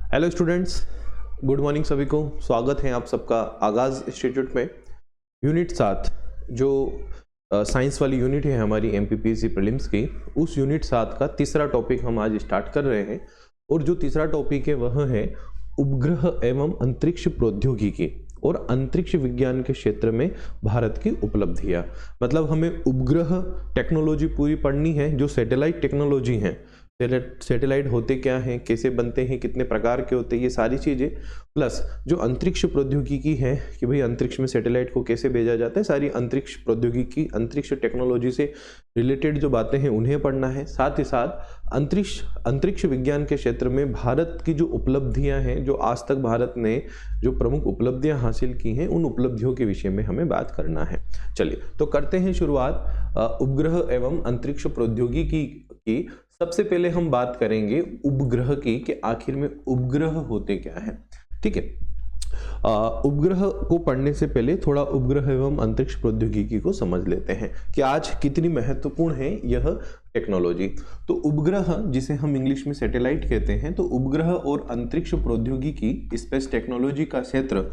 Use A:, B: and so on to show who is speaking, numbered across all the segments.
A: Hello students, good morning सभी को। स्वागत है आप सबका आगाज़ इंस्टीट्यूट में। यूनिट 7 जो साइंस वाली यूनिट है हमारी एमपीपीएससी प्रीलिम्स की, उस यूनिट 7 का तीसरा टॉपिक हम आज स्टार्ट कर रहे हैं। और जो तीसरा टॉपिक है वह है उपग्रह एवं अंतरिक्ष प्रौद्योगिकी और अंतरिक्ष विज्ञान के क्षेत्र में भारत की उपलब्धियां। मतलब हमें उपग्रह टेक्नोलॉजी पूरी पढ़नी है, जो सैटेलाइट टेक्नोलॉजी है, सैटेलाइट होते क्या हैं, कैसे बनते हैं, कितने प्रकार के होते हैं, ये सारी चीज़ें, प्लस जो अंतरिक्ष प्रौद्योगिकी है कि भाई अंतरिक्ष में सैटेलाइट को कैसे भेजा जाता है, सारी अंतरिक्ष प्रौद्योगिकी, अंतरिक्ष टेक्नोलॉजी से रिलेटेड जो बातें हैं उन्हें पढ़ना है। साथ ही साथ अंतरिक्ष विज्ञान के क्षेत्र में भारत की जो उपलब्धियां हैं, जो आज तक भारत ने जो प्रमुख उपलब्धियां हासिल की हैं, उन उपलब्धियों के विषय में हमें बात करना है। चलिए तो करते हैं शुरुआत उपग्रह एवं अंतरिक्ष प्रौद्योगिकी की। सबसे पहले हम बात करेंगे उपग्रह की कि आखिर में उपग्रह होते क्या हैं। ठीक है, उपग्रह को पढ़ने से पहले थोड़ा उपग्रह एवं अंतरिक्ष प्रौद्योगिकी को समझ लेते हैं कि आज कितनी महत्वपूर्ण है यह टेक्नोलॉजी। तो उपग्रह, जिसे हम इंग्लिश में सैटेलाइट कहते हैं, तो उपग्रह और अंतरिक्ष प्रौद्योगिकी, स्पेस टेक्नोलॉजी का क्षेत्र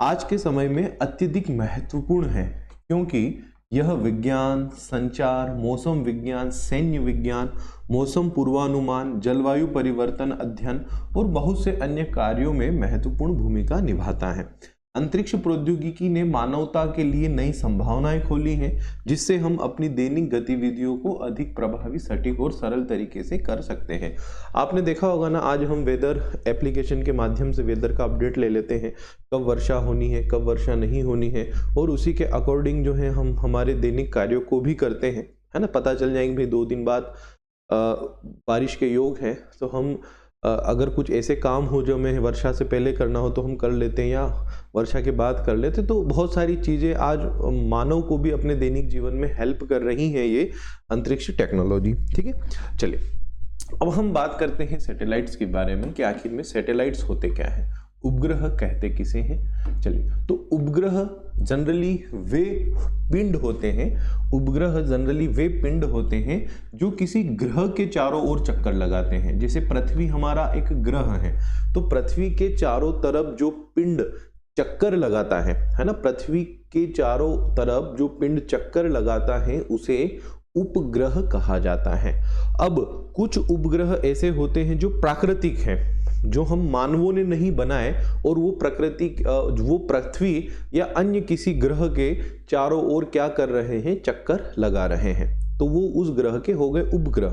A: आज के समय में अत्यधिक महत्वपूर्ण है, क्योंकि यह विज्ञान, संचार, मौसम विज्ञान, सैन्य विज्ञान, मौसम पूर्वानुमान, जलवायु परिवर्तन अध्ययन और बहुत से अन्य कार्यों में महत्वपूर्ण भूमिका निभाता है। अंतरिक्ष प्रौद्योगिकी ने मानवता के लिए नई संभावनाएं खोली हैं, जिससे हम अपनी दैनिक गतिविधियों को अधिक प्रभावी, सटीक और सरल तरीके से कर सकते हैं। आपने देखा होगा ना, आज हम वेदर एप्लीकेशन के माध्यम से वेदर का अपडेट ले लेते हैं, कब वर्षा होनी है, कब वर्षा नहीं होनी है, और उसी के अकॉर्डिंग जो है हम हमारे दैनिक कार्यों को भी करते हैं, है ना। पता चल जाएंगे भाई 2 दिन बाद बारिश के योग है, तो हम अगर कुछ ऐसे काम हो जो हमें वर्षा से पहले करना हो तो हम कर लेते हैं, या वर्षा के बाद कर लेते। तो बहुत सारी चीज़ें आज मानव को भी अपने दैनिक जीवन में हेल्प कर रही हैं ये अंतरिक्ष टेक्नोलॉजी। ठीक है, चलिए अब हम बात करते हैं सैटेलाइट्स के बारे में कि आखिर में सैटेलाइट्स होते क्या हैं, उपग्रह कहते किसे हैं। चलिए, तो उपग्रह जनरली वे पिंड होते हैं, उपग्रह जनरली वे पिंड होते हैं जो किसी ग्रह के चारों ओर चक्कर लगाते हैं। जैसे पृथ्वी हमारा एक ग्रह है, तो पृथ्वी के चारों तरफ जो पिंड चक्कर लगाता है ना, पृथ्वी के चारों तरफ जो पिंड चक्कर लगाता है उसे उपग्रह कहा जाता है। अब कुछ उपग्रह ऐसे होते हैं जो प्राकृतिक हैं, जो हम मानवों ने नहीं बनाए, और वो वो पृथ्वी या अन्य किसी ग्रह के चारों ओर क्या कर रहे हैं, चक्कर लगा रहे हैं, तो वो उस ग्रह के हो गए उपग्रह।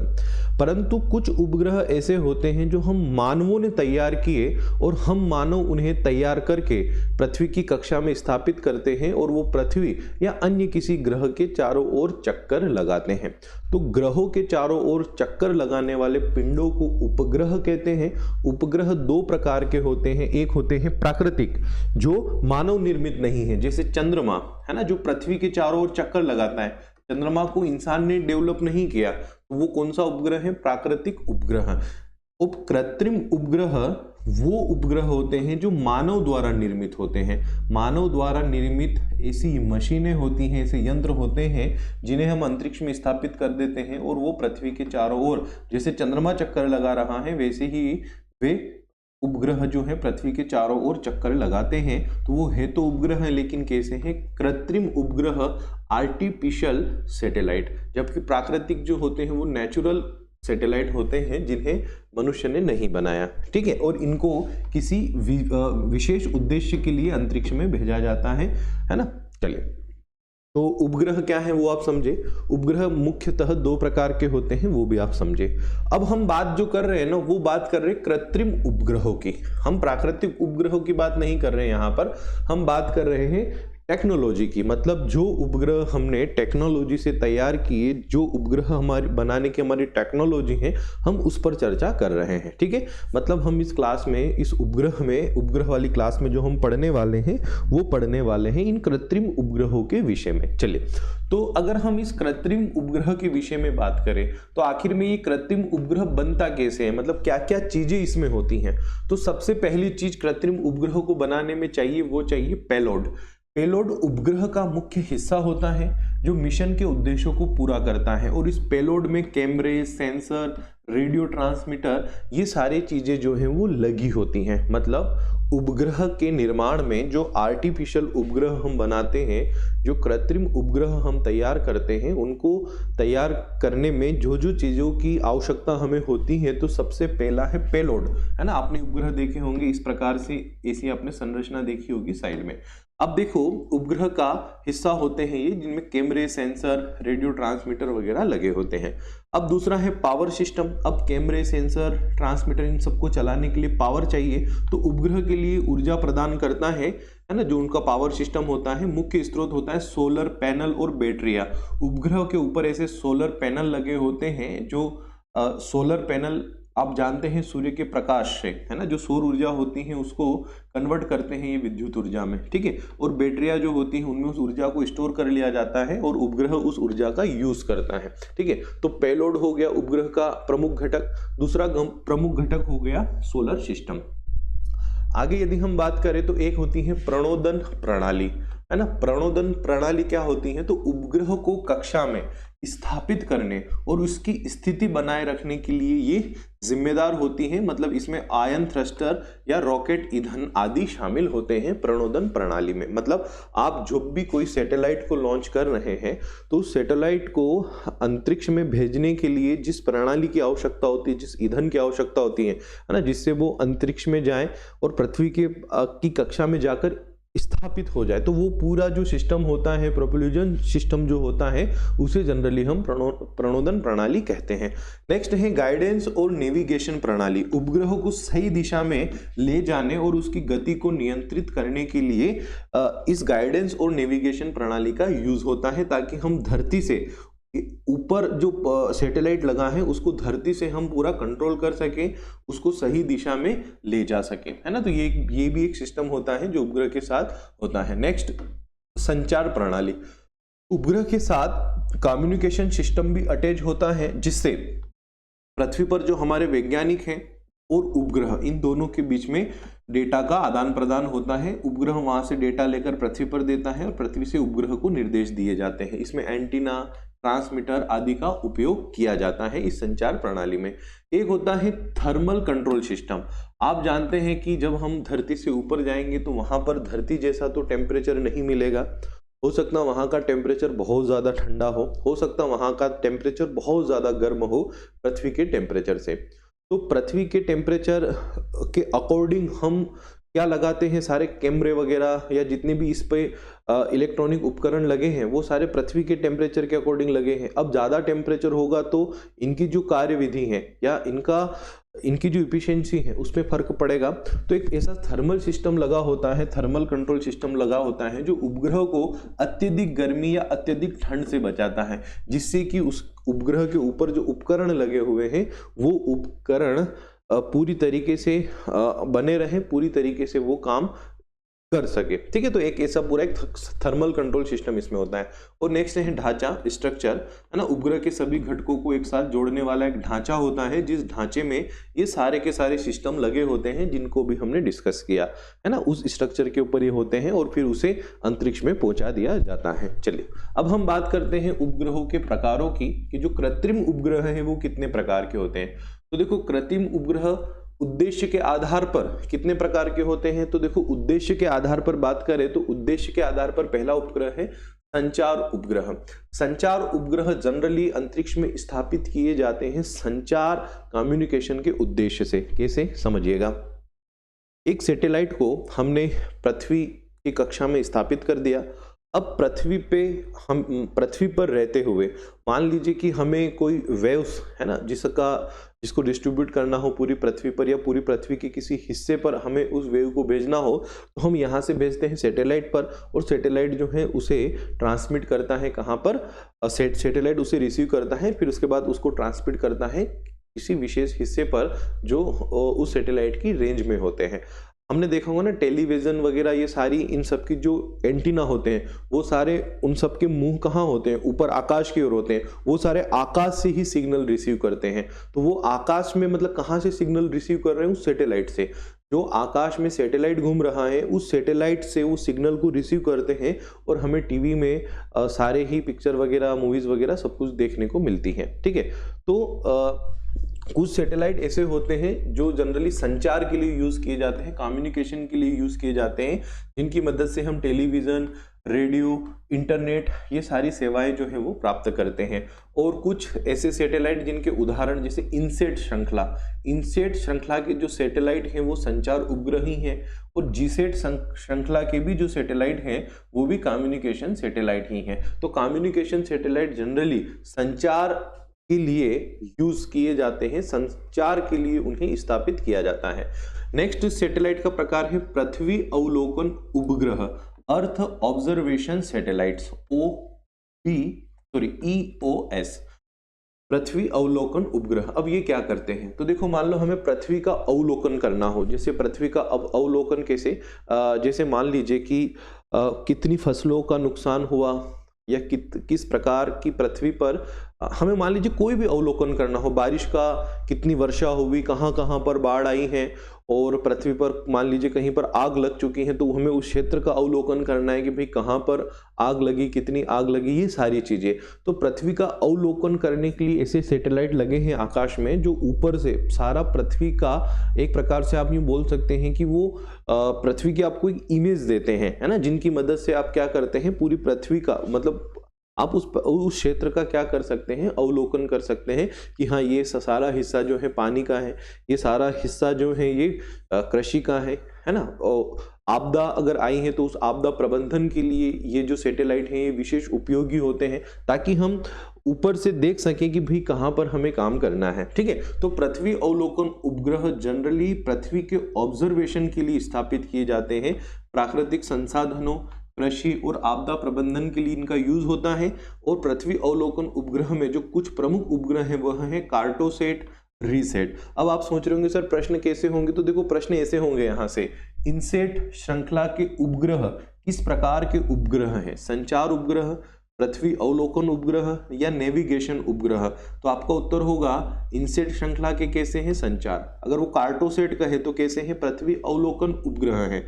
A: परंतु कुछ उपग्रह ऐसे होते हैं जो हम मानवों ने तैयार किए, और हम मानव उन्हें तैयार करके पृथ्वी की कक्षा में स्थापित करते हैं, और वो पृथ्वी या अन्य किसी ग्रह के चारों ओर चक्कर लगाते हैं। तो ग्रहों के चारों ओर चक्कर लगाने वाले पिंडों को उपग्रह कहते हैं। उपग्रह 2 प्रकार के होते हैं, एक होते हैं प्राकृतिक, जो मानव निर्मित नहीं है, जैसे चंद्रमा है ना, जो पृथ्वी के चारों ओर चक्कर लगाता है। चंद्रमा को इंसान ने डेवलप नहीं किया, तो वो कौन सा उपग्रह है, प्राकृतिक उपग्रह। कृत्रिम उपग्रह वो उपग्रह होते हैं जो मानव द्वारा निर्मित होते हैं। मानव द्वारा निर्मित ऐसी मशीनें होती हैं, ऐसे यंत्र होते हैं जिन्हें हम अंतरिक्ष में स्थापित कर देते हैं, और वो पृथ्वी के चारों ओर, जैसे चंद्रमा चक्कर लगा रहा है, वैसे ही वे उपग्रह जो है पृथ्वी के चारों ओर चक्कर लगाते हैं। तो वो है तो उपग्रह है, लेकिन कैसे हैं, कृत्रिम उपग्रह, आर्टिफिशियल सैटेलाइट। जबकि प्राकृतिक जो होते हैं वो नेचुरल सैटेलाइट होते हैं, जिन्हें मनुष्य ने नहीं बनाया। ठीक है, और इनको किसी विशेष उद्देश्य के लिए अंतरिक्ष में भेजा जाता है ना। चलिए, तो उपग्रह क्या है वो आप समझे। उपग्रह मुख्यतः 2 प्रकार के होते हैं, वो भी आप समझे। अब हम बात जो कर रहे हैं ना, वो बात कर रहे हैं कृत्रिम उपग्रहों की। हम प्राकृतिक उपग्रहों की बात नहीं कर रहे हैं, यहाँ पर हम बात कर रहे हैं टेक्नोलॉजी की। मतलब जो उपग्रह हमने टेक्नोलॉजी से तैयार किए, जो उपग्रह हमारी बनाने की हमारी टेक्नोलॉजी है, हम उस पर चर्चा कर रहे हैं। ठीक है, मतलब हम इस क्लास में, इस उपग्रह वाली क्लास में जो हम पढ़ने वाले हैं, वो पढ़ने वाले हैं इन कृत्रिम उपग्रहों के विषय में। चलिए, तो अगर हम इस कृत्रिम उपग्रह के विषय में बात करें, तो आखिर में ये कृत्रिम उपग्रह बनता कैसे है, मतलब क्या क्या चीजें इसमें होती हैं। तो सबसे पहली चीज कृत्रिम उपग्रह को बनाने में चाहिए, वो चाहिए पेलोड। पेलोड उपग्रह का मुख्य हिस्सा होता है, जो मिशन के उद्देश्यों को पूरा करता है। और इस पेलोड में कैमरे, सेंसर, रेडियो ट्रांसमीटर, ये सारी चीजें जो हैं वो लगी होती हैं। मतलब उपग्रह के निर्माण में जो आर्टिफिशियल उपग्रह हम बनाते हैं, जो कृत्रिम उपग्रह हम तैयार करते हैं, उनको तैयार करने में जो जो चीज़ों की आवश्यकता हमें होती है, तो सबसे पहला है पेलोड, है ना। आपने उपग्रह देखे होंगे इस प्रकार से, ऐसी आपने संरचना देखी होगी साइड में। अब देखो उपग्रह का हिस्सा होते हैं ये, जिनमें कैमरे, सेंसर, रेडियो ट्रांसमीटर वगैरह लगे होते हैं। अब दूसरा है पावर सिस्टम। अब कैमरे, सेंसर, ट्रांसमीटर, इन सबको चलाने के लिए पावर चाहिए, तो उपग्रह के लिए ऊर्जा प्रदान करता है ना, जो उनका पावर सिस्टम होता है। मुख्य स्रोत होता है सोलर पैनल और बैटरियां। उपग्रह के ऊपर ऐसे सोलर पैनल लगे होते हैं, जो सोलर पैनल आप जानते हैं सूर्य के प्रकाश से, है ना, जो सौर ऊर्जा होती है उसको कन्वर्ट करते हैं ये विद्युत ऊर्जा में, ठीक है। और बैटरियां जो होती हैं उनमें उस ऊर्जा को स्टोर कर लिया जाता है और उपग्रह उस ऊर्जा का यूज करता है, ठीक है। तो पेलोड हो गया उपग्रह का प्रमुख घटक। दूसरा प्रमुख घटक हो गया सोलर सिस्टम। आगे यदि हम बात करें तो एक होती है प्रणोदन प्रणाली, है ना। प्रणोदन प्रणाली क्या होती है, तो उपग्रह को कक्षा में स्थापित करने और उसकी स्थिति बनाए रखने के लिए ये जिम्मेदार होती हैं। मतलब इसमें आयन थ्रस्टर या रॉकेट ईंधन आदि शामिल होते हैं प्रणोदन प्रणाली में। मतलब आप जब भी कोई सैटेलाइट को लॉन्च कर रहे हैं, तो उस सैटेलाइट को अंतरिक्ष में भेजने के लिए जिस प्रणाली की आवश्यकता होती है, जिस ईंधन की आवश्यकता होती है ना, जिससे वो अंतरिक्ष में जाए और पृथ्वी की कक्षा में जाकर स्थापित हो जाए, तो वो पूरा जो सिस्टम होता है, प्रोपल्यूजन सिस्टम जो होता है, उसे जनरली हम प्रणोदन प्रणाली कहते हैं। नेक्स्ट है गाइडेंस और नेविगेशन प्रणाली। उपग्रह को सही दिशा में ले जाने और उसकी गति को नियंत्रित करने के लिए इस गाइडेंस और नेविगेशन प्रणाली का यूज होता है, ताकि हम धरती से ऊपर जो सैटेलाइट लगा है उसको धरती से हम पूरा कंट्रोल कर सके, उसको सही दिशा में ले जा सके, है ना। तो ये भी एक सिस्टम होता है जो उपग्रह के साथ होता है। नेक्स्ट संचार प्रणाली। उपग्रह के साथ कम्युनिकेशन सिस्टम भी अटैच होता है, जिससे पृथ्वी पर जो हमारे वैज्ञानिक हैं और उपग्रह, इन दोनों के बीच में डेटा का आदान प्रदान होता है। उपग्रह वहां से डेटा लेकर पृथ्वी पर देता है और पृथ्वी से उपग्रह को निर्देश दिए जाते हैं। इसमें एंटीना, ट्रांसमीटर आदि का उपयोग किया जाता है इस संचार प्रणाली में। एक होता है थर्मल कंट्रोल सिस्टम। आप जानते हैं कि जब हम धरती से ऊपर जाएंगे तो वहां पर धरती जैसा तो टेम्परेचर नहीं मिलेगा। हो सकता वहां का टेम्परेचर बहुत ज्यादा ठंडा हो सकता वहां का टेम्परेचर बहुत ज्यादा गर्म हो पृथ्वी के टेम्परेचर से। तो पृथ्वी के टेम्परेचर के अकॉर्डिंग हम क्या लगाते हैं, सारे कैमरे वगैरह या जितने भी इस पे इलेक्ट्रॉनिक उपकरण लगे हैं वो सारे पृथ्वी के टेम्परेचर के अकॉर्डिंग लगे हैं। अब ज़्यादा टेम्परेचर होगा तो इनकी जो कार्यविधि है या इनकी जो इफिशियंसी है उसमें फर्क पड़ेगा। तो एक ऐसा थर्मल सिस्टम लगा होता है, थर्मल कंट्रोल सिस्टम लगा होता है, जो उपग्रह को अत्यधिक गर्मी या अत्यधिक ठंड से बचाता है, जिससे कि उस उपग्रह के ऊपर जो उपकरण लगे हुए हैं वो उपकरण पूरी तरीके से बने रहे, पूरी तरीके से वो काम कर सके, ठीक है। तो एक ऐसा पूरा एक थर्मल कंट्रोल सिस्टम इसमें होता है। और नेक्स्ट है ढांचा, स्ट्रक्चर, है ना। उपग्रह के सभी घटकों को एक साथ जोड़ने वाला एक ढांचा होता है, जिस ढांचे में ये सारे के सारे सिस्टम लगे होते हैं जिनको भी हमने डिस्कस किया, है ना। उस स्ट्रक्चर के ऊपर ये होते हैं और फिर उसे अंतरिक्ष में पहुंचा दिया जाता है। चलिए अब हम बात करते हैं उपग्रहों के प्रकारों की, कि जो कृत्रिम उपग्रह है वो कितने प्रकार के होते हैं। तो देखो कृत्रिम उपग्रह उद्देश्य के आधार पर कितने प्रकार के होते हैं। तो देखो उद्देश्य के आधार पर बात करें तो उद्देश्य के आधार पर पहला उपग्रह है संचार उपग्रह। संचार उपग्रह जनरली अंतरिक्ष में स्थापित किए जाते हैं संचार, कम्युनिकेशन के उद्देश्य से। कैसे, समझिएगा। एक सैटेलाइट को हमने पृथ्वी की कक्षा में स्थापित कर दिया। अब पृथ्वी पर रहते हुए मान लीजिए कि हमें कोई वेव्स, है ना, जिसको डिस्ट्रीब्यूट करना हो पूरी पृथ्वी पर या पूरी पृथ्वी के किसी हिस्से पर हमें उस वेव को भेजना हो, तो हम यहाँ से भेजते हैं सैटेलाइट पर, और सैटेलाइट जो है उसे ट्रांसमिट करता है कहाँ पर, सैटेलाइट उसे रिसीव करता है, फिर उसके बाद उसको ट्रांसमिट करता है किसी विशेष हिस्से पर जो उस सैटेलाइट की रेंज में होते हैं। हमने देखा होगा ना टेलीविजन वगैरह, ये सारी इन सब की जो एंटीना होते हैं वो सारे, उन सब के मुंह कहाँ होते हैं, ऊपर आकाश की ओर होते हैं। वो सारे आकाश से ही सिग्नल रिसीव करते हैं। तो वो आकाश में मतलब कहाँ से सिग्नल रिसीव कर रहे हैं, उस सैटेलाइट से। जो आकाश में सैटेलाइट घूम रहा है उस सैटेलाइट से उस सिग्नल को रिसीव करते हैं और हमें टीवी में सारे ही पिक्चर वगैरह, मूवीज वगैरह सब कुछ देखने को मिलती है। ठीक है, तो कुछ सैटेलाइट ऐसे होते हैं जो जनरली संचार के लिए यूज किए जाते हैं, कम्युनिकेशन के लिए यूज किए जाते हैं, जिनकी मदद से हम टेलीविजन, रेडियो, इंटरनेट, ये सारी सेवाएं जो है वो प्राप्त करते हैं। और कुछ ऐसे सैटेलाइट जिनके उदाहरण जैसे इनसेट श्रृंखला के जो सैटेलाइट हैं वो संचार उपग्रह ही हैं, और जीसेट श्रृंखला के भी जो सैटेलाइट हैं वो भी कम्युनिकेशन सैटेलाइट ही हैं। तो कम्युनिकेशन सैटेलाइट जनरली संचार के लिए यूज किए जाते हैं, संचार के लिए उन्हें स्थापित किया जाता है। नेक्स्ट सैटेलाइट का प्रकार है पृथ्वी अवलोकन उपग्रह, अर्थ ऑब्जर्वेशन सैटेलाइट्स, EOS, पृथ्वी अवलोकन उपग्रह। अब ये क्या करते हैं, तो देखो मान लो हमें पृथ्वी का अवलोकन करना हो, जैसे पृथ्वी का अवलोकन कैसे, जैसे मान लीजिए कि कितनी फसलों का नुकसान हुआ या किस प्रकार की पृथ्वी पर, हमें मान लीजिए कोई भी अवलोकन करना हो, बारिश का कितनी वर्षा हुई, कहाँ कहाँ पर बाढ़ आई है, और पृथ्वी पर मान लीजिए कहीं पर आग लग चुकी है, तो हमें उस क्षेत्र का अवलोकन करना है कि भाई कहाँ पर आग लगी, कितनी आग लगी, ये सारी चीजें। तो पृथ्वी का अवलोकन करने के लिए ऐसे सैटेलाइट लगे हैं आकाश में जो ऊपर से सारा पृथ्वी का, एक प्रकार से आप यूँ बोल सकते हैं कि वो पृथ्वी की आपको एक इमेज देते हैं, है ना, जिनकी मदद से आप क्या करते हैं, पूरी पृथ्वी का मतलब आप उस क्षेत्र का क्या कर सकते हैं, अवलोकन कर सकते हैं कि हाँ ये सारा हिस्सा जो है पानी का है, ये सारा हिस्सा जो है ये कृषि का है ना। और आपदा अगर आई है तो उस आपदा प्रबंधन के लिए ये जो सैटेलाइट हैं ये विशेष उपयोगी होते हैं, ताकि हम ऊपर से देख सकें कि भाई कहाँ पर हमें काम करना है। ठीक है, तो पृथ्वी अवलोकन उपग्रह जनरली पृथ्वी के ऑब्जर्वेशन के लिए स्थापित किए जाते हैं। प्राकृतिक संसाधनों, कृषि और आपदा प्रबंधन के लिए इनका यूज होता है। और पृथ्वी अवलोकन उपग्रह में जो कुछ प्रमुख उपग्रह हैं वह है कार्टोसेट, रीसेट। अब आप सोच रहे होंगे सर प्रश्न कैसे होंगे, तो देखो प्रश्न ऐसे होंगे यहाँ से, इनसेट श्रृंखला के उपग्रह किस प्रकार के उपग्रह हैं, संचार उपग्रह, पृथ्वी अवलोकन उपग्रह या नेविगेशन उपग्रह। तो आपका उत्तर होगा इनसेट श्रृंखला के कैसे हैं, संचार। अगर वो कार्टोसेट का है तो कैसे हैं, पृथ्वी अवलोकन उपग्रह है।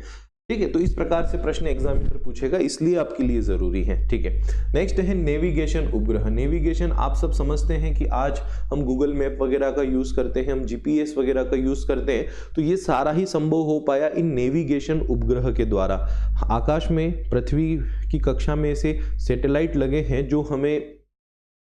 A: ठीक है, तो इस प्रकार से प्रश्न एग्जामिनर पूछेगा, इसलिए आपके लिए जरूरी है। ठीक है, नेक्स्ट है नेविगेशन उपग्रह। नेविगेशन आप सब समझते हैं कि आज हम गूगल मैप वगैरह का यूज करते हैं, हम जीपीएस वगैरह का यूज करते हैं, तो ये सारा ही संभव हो पाया इन नेविगेशन उपग्रह के द्वारा। आकाश में पृथ्वी की कक्षा में से सैटेलाइट लगे हैं जो हमें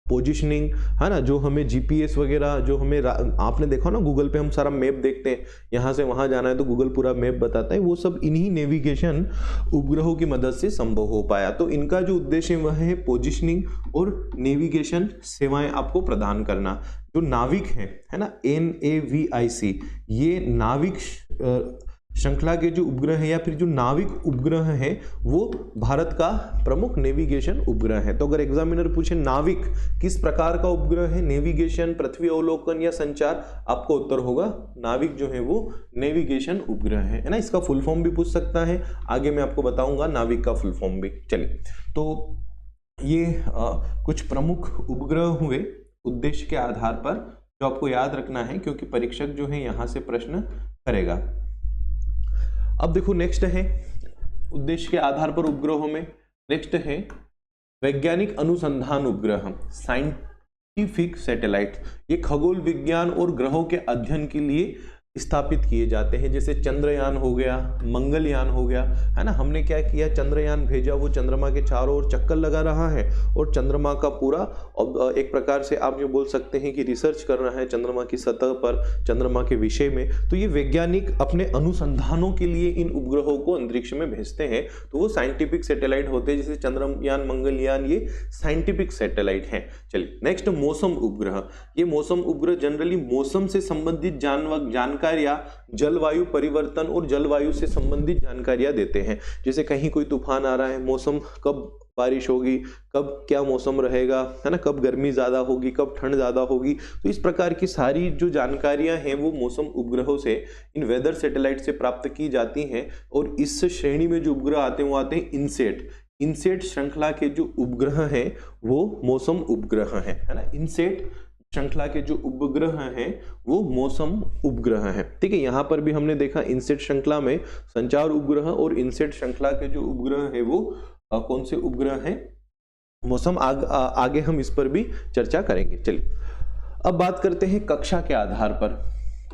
A: पोजिशनिंग, है ना, जो हमें जीपीएस वगैरह, जो हमें आपने देखा ना गूगल पे हम सारा मैप देखते हैं, यहाँ से वहाँ जाना है तो गूगल पूरा मैप बताता है, वो सब इन्हीं नेविगेशन उपग्रहों की मदद से संभव हो पाया। तो इनका जो उद्देश्य वह है पोजिशनिंग और नेविगेशन सेवाएं आपको प्रदान करना। जो नाविक है ना, NAVIC, ये नाविक श्रृंखला के जो उपग्रह है या फिर जो नाविक उपग्रह है वो भारत का प्रमुख नेविगेशन उपग्रह है। तो अगर एग्जामिनर पूछे नाविक किस प्रकार का उपग्रह है, नेविगेशन, पृथ्वी अवलोकन या संचार, आपका उत्तर होगा नाविक जो है वो नेविगेशन उपग्रह है ना। इसका फुल फॉर्म भी पूछ सकता है, आगे मैं आपको बताऊंगा नाविक का फुल फॉर्म भी। चलिए, तो ये कुछ प्रमुख उपग्रह हुए उद्देश्य के आधार पर, जो आपको याद रखना है क्योंकि परीक्षक जो है यहाँ से प्रश्न करेगा। अब देखो नेक्स्ट है उद्देश्य के आधार पर उपग्रहों में, नेक्स्ट है वैज्ञानिक अनुसंधान उपग्रह, साइंटिफिक सैटेलाइट। ये खगोल विज्ञान और ग्रहों के अध्ययन के लिए स्थापित किए जाते हैं, जैसे चंद्रयान हो गया, मंगलयान हो गया, है ना। हमने क्या किया, चंद्रयान भेजा, वो चंद्रमा के चारों ओर चक्कर लगा रहा है और चंद्रमा का पूरा एक प्रकार से आप जो बोल सकते हैं कि रिसर्च कर रहा है चंद्रमा की सतह पर, चंद्रमा के विषय में। तो ये वैज्ञानिक अपने अनुसंधानों के लिए इन उपग्रहों को अंतरिक्ष में भेजते हैं, तो वो साइंटिफिक सैटेलाइट होते हैं, जैसे चंद्रयान, मंगलयान, ये साइंटिफिक सैटेलाइट हैं। चलिए नेक्स्ट मौसम उपग्रह। ये मौसम उपग्रह जनरली मौसम से संबंधित जानकारियां, जलवायु परिवर्तन और जलवायु से संबंधित जानकारियां देते हैं, जैसे कहीं कोई तूफान आ रहा है, मौसम कब बारिश होगी, कब क्या मौसम रहेगा, है ना, कब गर्मी ज्यादा होगी, कब ठंड ज्यादा होगी। तो इस प्रकार की सारी जो जानकारियां हैं वो मौसम उपग्रहों से, इन वेदर सैटेलाइट से प्राप्त की जाती हैं। और इस श्रेणी में जो उपग्रह आते हैं वो आते हैं इनसेट श्रृंखला के जो उपग्रह हैं वो मौसम उपग्रह हैं, है ना। इनसेट श्रृंखला के जो उपग्रह हैं वो मौसम उपग्रह हैं। ठीक है, यहाँ पर भी हमने देखा इनसेट श्रृंखला में संचार उपग्रह और इनसेट श्रृंखला के जो उपग्रह है वो कौन से उपग्रह हैं, मौसम। आगे हम इस पर भी चर्चा करेंगे। चलिए अब बात करते हैं कक्षा के आधार पर।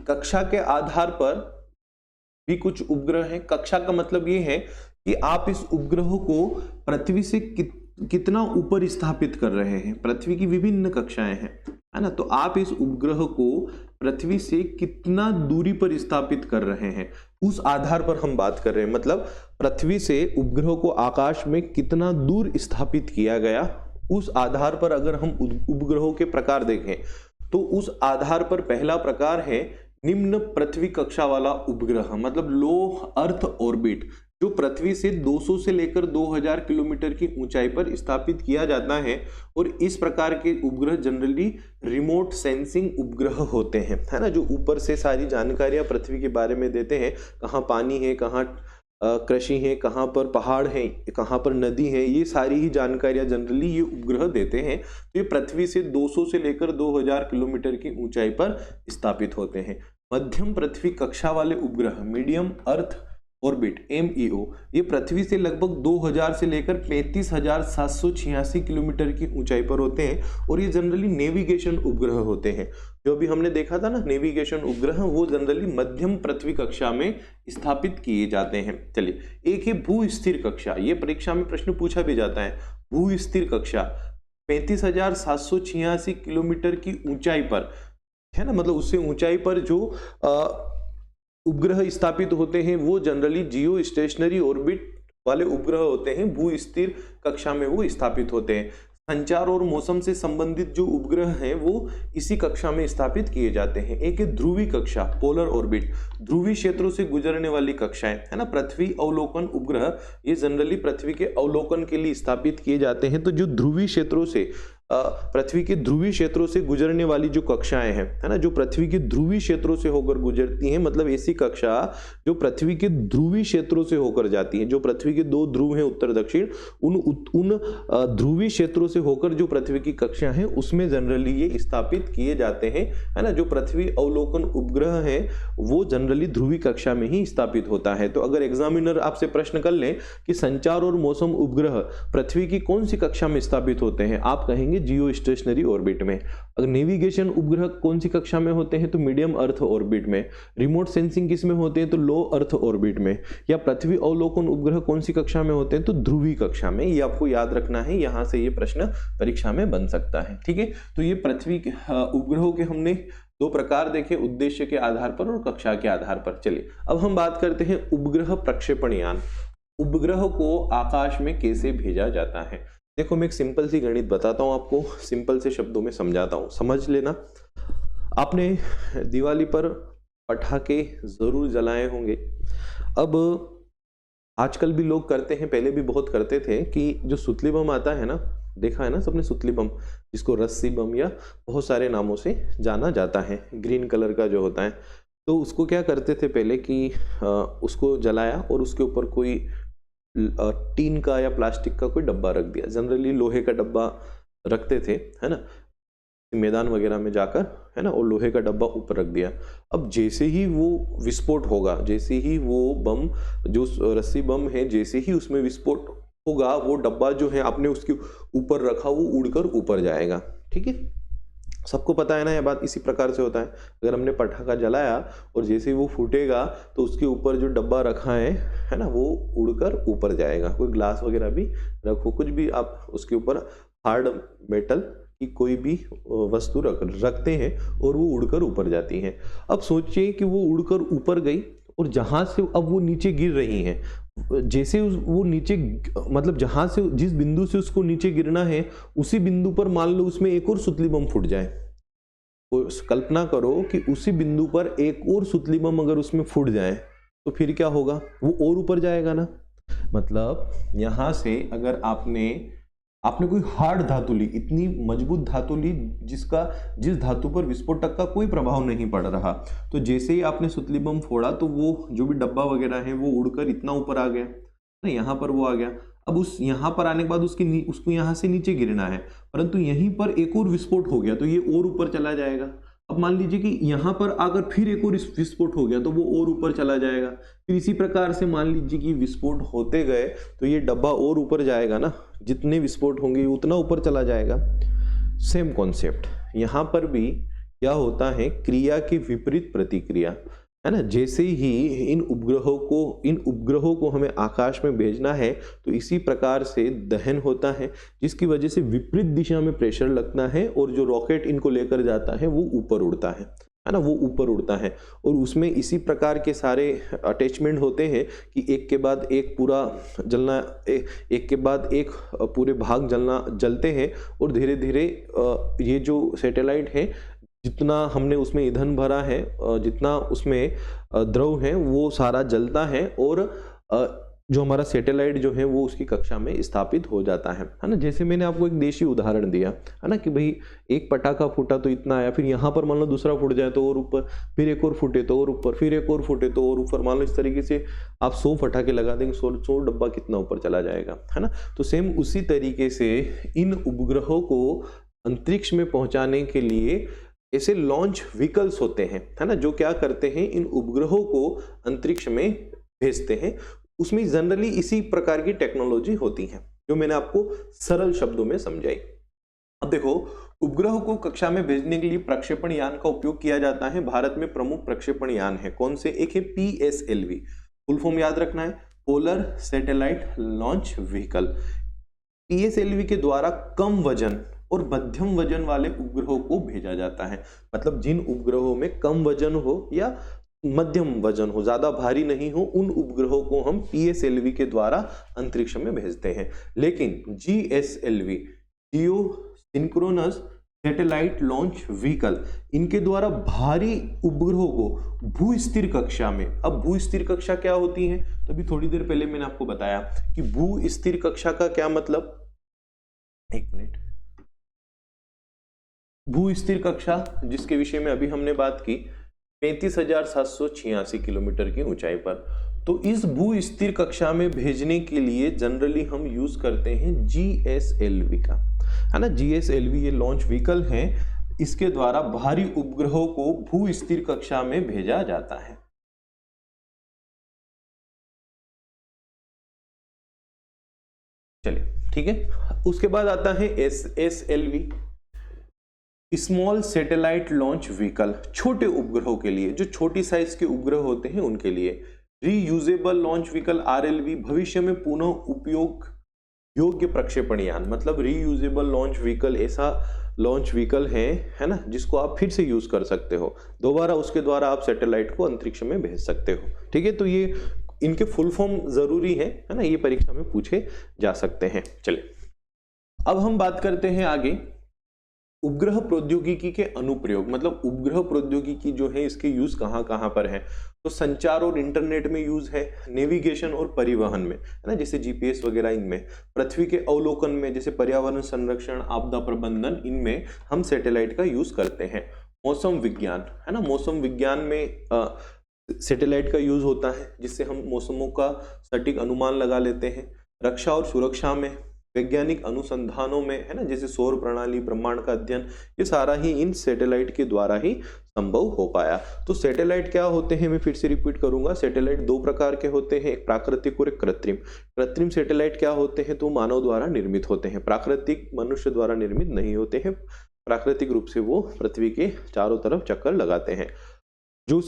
A: कक्षा के आधार पर भी कुछ उपग्रह हैं। कक्षा का मतलब ये है कि आप इस उपग्रह को पृथ्वी से कितना ऊपर स्थापित कर रहे हैं। पृथ्वी की विभिन्न कक्षाएं हैं, है ना, तो आप इस उपग्रह को पृथ्वी से कितना दूरी पर स्थापित कर रहे हैं उस आधार पर हम बात कर रहे हैं। मतलब पृथ्वी से उपग्रह को आकाश में कितना दूर स्थापित किया गया, उस आधार पर अगर हम उपग्रहों के प्रकार देखें तो उस आधार पर पहला प्रकार है निम्न पृथ्वी कक्षा वाला उपग्रह, मतलब लो अर्थ ऑर्बिट, जो पृथ्वी से 200 से लेकर 2000 किलोमीटर की ऊंचाई पर स्थापित किया जाता है। और इस प्रकार के उपग्रह जनरली रिमोट सेंसिंग उपग्रह होते हैं, है ना, जो ऊपर से सारी जानकारियां पृथ्वी के बारे में देते हैं। कहाँ पानी है, कहाँ कृषि है, कहाँ पर पहाड़ है, कहाँ पर नदी है, ये सारी ही जानकारियां जनरली ये उपग्रह देते हैं। तो ये पृथ्वी से 200 से लेकर 2000 किलोमीटर की ऊंचाई पर स्थापित होते हैं। मध्यम पृथ्वी कक्षा वाले उपग्रह मीडियम अर्थ ऑर्बिट MEO, ये पृथ्वी से लगभग 2000 से लेकर 35,786 किलोमीटर की ऊंचाई पर होते हैं और ये जनरली नेविगेशन उपग्रह होते हैं। जो अभी हमने देखा था ना नेविगेशन उपग्रह, वो जनरली मध्यम पृथ्वी कक्षा में स्थापित किए जाते हैं। चलिए एक है भू स्थिर कक्षा, ये परीक्षा में प्रश्न पूछा भी जाता है। भू स्थिर कक्षा 35,786 किलोमीटर की ऊंचाई पर, है ना, मतलब उससे ऊंचाई पर जो उपग्रह स्थापित होते हैं वो जनरली जियो स्टेशनरी ऑर्बिट वाले उपग्रह होते हैं। भू स्थिर कक्षा में वो स्थापित होते हैं। संचार और मौसम से संबंधित जो उपग्रह हैं वो इसी कक्षा में स्थापित किए जाते हैं। एक है ध्रुवी कक्षा पोलर ऑर्बिट, ध्रुवी क्षेत्रों से गुजरने वाली कक्षाएं, है ना, पृथ्वी अवलोकन उपग्रह, ये जनरली पृथ्वी के अवलोकन के लिए स्थापित किए जाते हैं। तो जो ध्रुवी क्षेत्रों से पृथ्वी के ध्रुवी क्षेत्रों से गुजरने वाली जो कक्षाएं हैं, है ना, जो पृथ्वी के ध्रुवी क्षेत्रों से होकर गुजरती हैं, मतलब ऐसी कक्षा जो पृथ्वी के ध्रुवी क्षेत्रों से होकर जाती हैं, जो पृथ्वी के 2 ध्रुव हैं उत्तर दक्षिण, उन ध्रुवी क्षेत्रों से होकर जो पृथ्वी की कक्षा हैं उसमें जनरली ये स्थापित किए जाते हैं, है ना। जो पृथ्वी अवलोकन उपग्रह है वो जनरली ध्रुवी कक्षा में ही स्थापित होता है। तो अगर एग्जामिनर आपसे प्रश्न कर ले कि संचार और मौसम उपग्रह पृथ्वी की कौन सी कक्षा में स्थापित होते हैं, आप कहेंगे जियो स्टेशनरी ऑर्बिट में। अगर नेविगेशन उपग्रह कौन सी कक्षा में होते हैं तो मीडियम अर्थ ऑर्बिट में। रिमोट सेंसिंग किस में होते हैं तो लो अर्थ ऑर्बिट में। या पृथ्वी अवलोकन उपग्रह कौन सी कक्षा में होते हैं तो ध्रुवी कक्षा में। ये आपको याद रखना है, यहां से ये प्रश्न परीक्षा में बन सकता है। ठीक है, तो ये पृथ्वी उपग्रहों के हमने 2 प्रकार देखे, उद्देश्य के आधार पर और कक्षा के आधार पर। चलिए अब हम बात करते हैं उपग्रह प्रक्षेपण यान। उपग्रह को आकाश में कैसे भेजा जाता है। देखो मैं एक सिंपल सी गणित बताता हूं आपको, सिंपल से शब्दों में समझाता हूं, समझ लेना। आपने दिवाली पर पटाखे जरूर जलाए होंगे। अब आजकल भी लोग करते हैं, पहले भी बहुत करते थे, कि जो सुतली बम आता है ना, देखा है ना सबने सुतली बम, जिसको रस्सी बम या बहुत सारे नामों से जाना जाता है, ग्रीन कलर का जो होता है। तो उसको क्या करते थे पहले कि उसको जलाया और उसके ऊपर कोई टीन का या प्लास्टिक का कोई डब्बा रख दिया, जनरली लोहे का डब्बा रखते थे, है ना, मैदान वगैरह में जाकर, है ना, और लोहे का डब्बा ऊपर रख दिया। अब जैसे ही वो विस्फोट होगा, जैसे ही वो बम जो रस्सी बम है, जैसे ही उसमें विस्फोट होगा, वो डब्बा जो है आपने उसके ऊपर रखा वो उड़कर ऊपर जाएगा। ठीक है, सबको पता है ना ये बात, इसी प्रकार से होता है। अगर हमने पटाखा जलाया और जैसे ही वो फूटेगा तो उसके ऊपर जो डब्बा रखा है ना, वो उड़कर ऊपर जाएगा। कोई ग्लास वगैरह भी रखो, कुछ भी आप उसके ऊपर हार्ड मेटल की कोई भी वस्तु रखते हैं और वो उड़कर ऊपर जाती है। अब सोचिए कि वो उड़कर ऊपर गई और जहां से अब वो नीचे गिर रही हैं, जैसे वो नीचे, मतलब जहां से, जिस बिंदु से उसको नीचे गिरना है उसी बिंदु पर मान लो उसमें एक और सुतली बम फूट जाए। तो कल्पना करो कि उसी बिंदु पर एक और सुतली बम अगर उसमें फूट जाए तो फिर क्या होगा, वो और ऊपर जाएगा ना। मतलब यहां से अगर आपने कोई हार्ड धातु ली, इतनी मजबूत धातु ली जिस धातु पर विस्फोटक का कोई प्रभाव नहीं पड़ रहा, तो जैसे ही आपने सुतली बम फोड़ा तो वो जो भी डब्बा वगैरह है वो उड़कर इतना ऊपर आ गया ना, यहाँ पर वो आ गया। अब उस यहाँ पर आने के बाद उसको यहाँ से नीचे गिरना है, परंतु यहीं पर एक और विस्फोट हो गया तो ये और ऊपर चला जाएगा। अब मान लीजिए कि यहाँ पर अगर फिर एक और विस्फोट हो गया तो वो और ऊपर चला जाएगा। फिर इसी प्रकार से मान लीजिए कि विस्फोट होते गए तो ये डब्बा और ऊपर जाएगा ना, जितने विस्फोट होंगे उतना ऊपर चला जाएगा। सेम कॉन्सेप्ट यहाँ पर भी क्या होता है, क्रिया की विपरीत प्रतिक्रिया, है ना। जैसे ही इन उपग्रहों को हमें आकाश में भेजना है तो इसी प्रकार से दहन होता है, जिसकी वजह से विपरीत दिशा में प्रेशर लगता है और जो रॉकेट इनको लेकर जाता है वो ऊपर उड़ता है ना, वो ऊपर उड़ता है। और उसमें इसी प्रकार के सारे अटैचमेंट होते हैं कि एक के बाद एक पूरा जलना, एक के बाद एक पूरे भाग जलते हैं और धीरे धीरे ये जो सैटेलाइट है, जितना हमने उसमें ईंधन भरा है, जितना उसमें द्रव है, वो सारा जलता है और जो हमारा सैटेलाइट जो है वो उसकी कक्षा में स्थापित हो जाता है ना। जैसे मैंने आपको एक देशी उदाहरण दिया है ना कि भाई एक पटाखा फूटा तो इतना आया, फिर यहाँ पर मान लो दूसरा फूट जाए तो और ऊपर, फिर एक और फूटे तो और ऊपर, फिर एक और फूटे तो और ऊपर। मान लो इस तरीके से आप 100 पटाखे लगा देंगे, 100 डब्बा कितना ऊपर चला जाएगा, है ना। तो सेम उसी तरीके से इन उपग्रहों को अंतरिक्ष में पहुंचाने के लिए ऐसे लॉन्च व्हीकल्स होते हैं, है ना, जो क्या करते हैं, इन उपग्रहों को अंतरिक्ष में भेजते हैं। उसमें जनरली इसी प्रकार की टेक्नोलॉजी होती है जो मैंने आपको सरल शब्दों में समझाई। अब देखो, उपग्रह को कक्षा में भेजने के लिए प्रक्षेपण यान का उपयोग किया जाता है। भारत में प्रमुख प्रक्षेपण यान है कौन से? एक है PSLV, फुल फॉर्म याद रखना है, polar satellite launch vehicle. PSLV के द्वारा कम वजन और मध्यम वजन वाले उपग्रहों को भेजा जाता है। मतलब जिन उपग्रहों में कम वजन हो या मध्यम वजन हो, ज्यादा भारी नहीं हो, उन उपग्रहों को हम PSLV के द्वारा अंतरिक्ष में भेजते हैं। लेकिन GSLV, जियो सिंक्रोनस सैटेलाइट लॉन्च व्हीकल, इनके द्वारा भारी उपग्रहों को भू-स्थिर कक्षा में, अब भू-स्थिर कक्षा क्या होती है तो अभी थोड़ी देर पहले मैंने आपको बताया कि भू-स्थिर कक्षा का क्या मतलब, एक मिनट, भू-स्थिर कक्षा जिसके विषय में अभी हमने बात की 35,786 किलोमीटर की ऊंचाई पर, तो इस भू-स्थिर कक्षा में भेजने के लिए जनरली हम यूज करते हैं GSLV का, है ना। GSLV ये लॉन्च व्हीकल है, इसके द्वारा भारी उपग्रहों को भू-स्थिर कक्षा में भेजा जाता है। चलिए ठीक है, उसके बाद आता है SSLV, small satellite launch vehicle, छोटे उपग्रहों के लिए, जो छोटी साइज के उपग्रह होते हैं उनके लिए। रीयूजेबल लॉन्च व्हीकल RLV, भविष्य में पुनः उपयोग योग्य प्रक्षेपण यान। मतलब रीयूजेबल लॉन्च व्हीकल ऐसा लॉन्च व्हीकल है ना, जिसको आप फिर से यूज कर सकते हो, दोबारा उसके द्वारा आप सैटेलाइट को अंतरिक्ष में भेज सकते हो। ठीक है, तो ये इनके फुल फॉर्म जरूरी है ना, ये परीक्षा में पूछे जा सकते हैं। चलिए अब हम बात करते हैं आगे उपग्रह प्रौद्योगिकी के अनुप्रयोग। मतलब उपग्रह प्रौद्योगिकी जो है इसके यूज कहाँ कहाँ पर है, तो संचार और इंटरनेट में यूज है, नेविगेशन और परिवहन में, है ना, जैसे GPS वगैरह इनमें, पृथ्वी के अवलोकन में जैसे पर्यावरण संरक्षण, आपदा प्रबंधन, इनमें हम सैटेलाइट का यूज करते हैं। मौसम विज्ञान, है ना, मौसम विज्ञान में सैटेलाइट का यूज होता है, जिससे हम मौसमों का सटीक अनुमान लगा लेते हैं। रक्षा और सुरक्षा में, वैज्ञानिक अनुसंधानों में, है ना, जैसे सौर प्रणाली, ब्रह्मांड का अध्ययन, ये सारा ही इन सैटेलाइट के द्वारा ही संभव हो पाया। तो सैटेलाइट क्या होते हैं, मैं फिर से रिपीट करूंगा, सैटेलाइट दो प्रकार के होते हैं, एक प्राकृतिक और एक कृत्रिम। कृत्रिम सैटेलाइट क्या होते हैं, तो मानव द्वारा निर्मित होते हैं, प्राकृतिक मनुष्य द्वारा निर्मित नहीं होते हैं। प्राकृतिक रूप से वो पृथ्वी के चारों तरफ चक्कर लगाते हैं। जो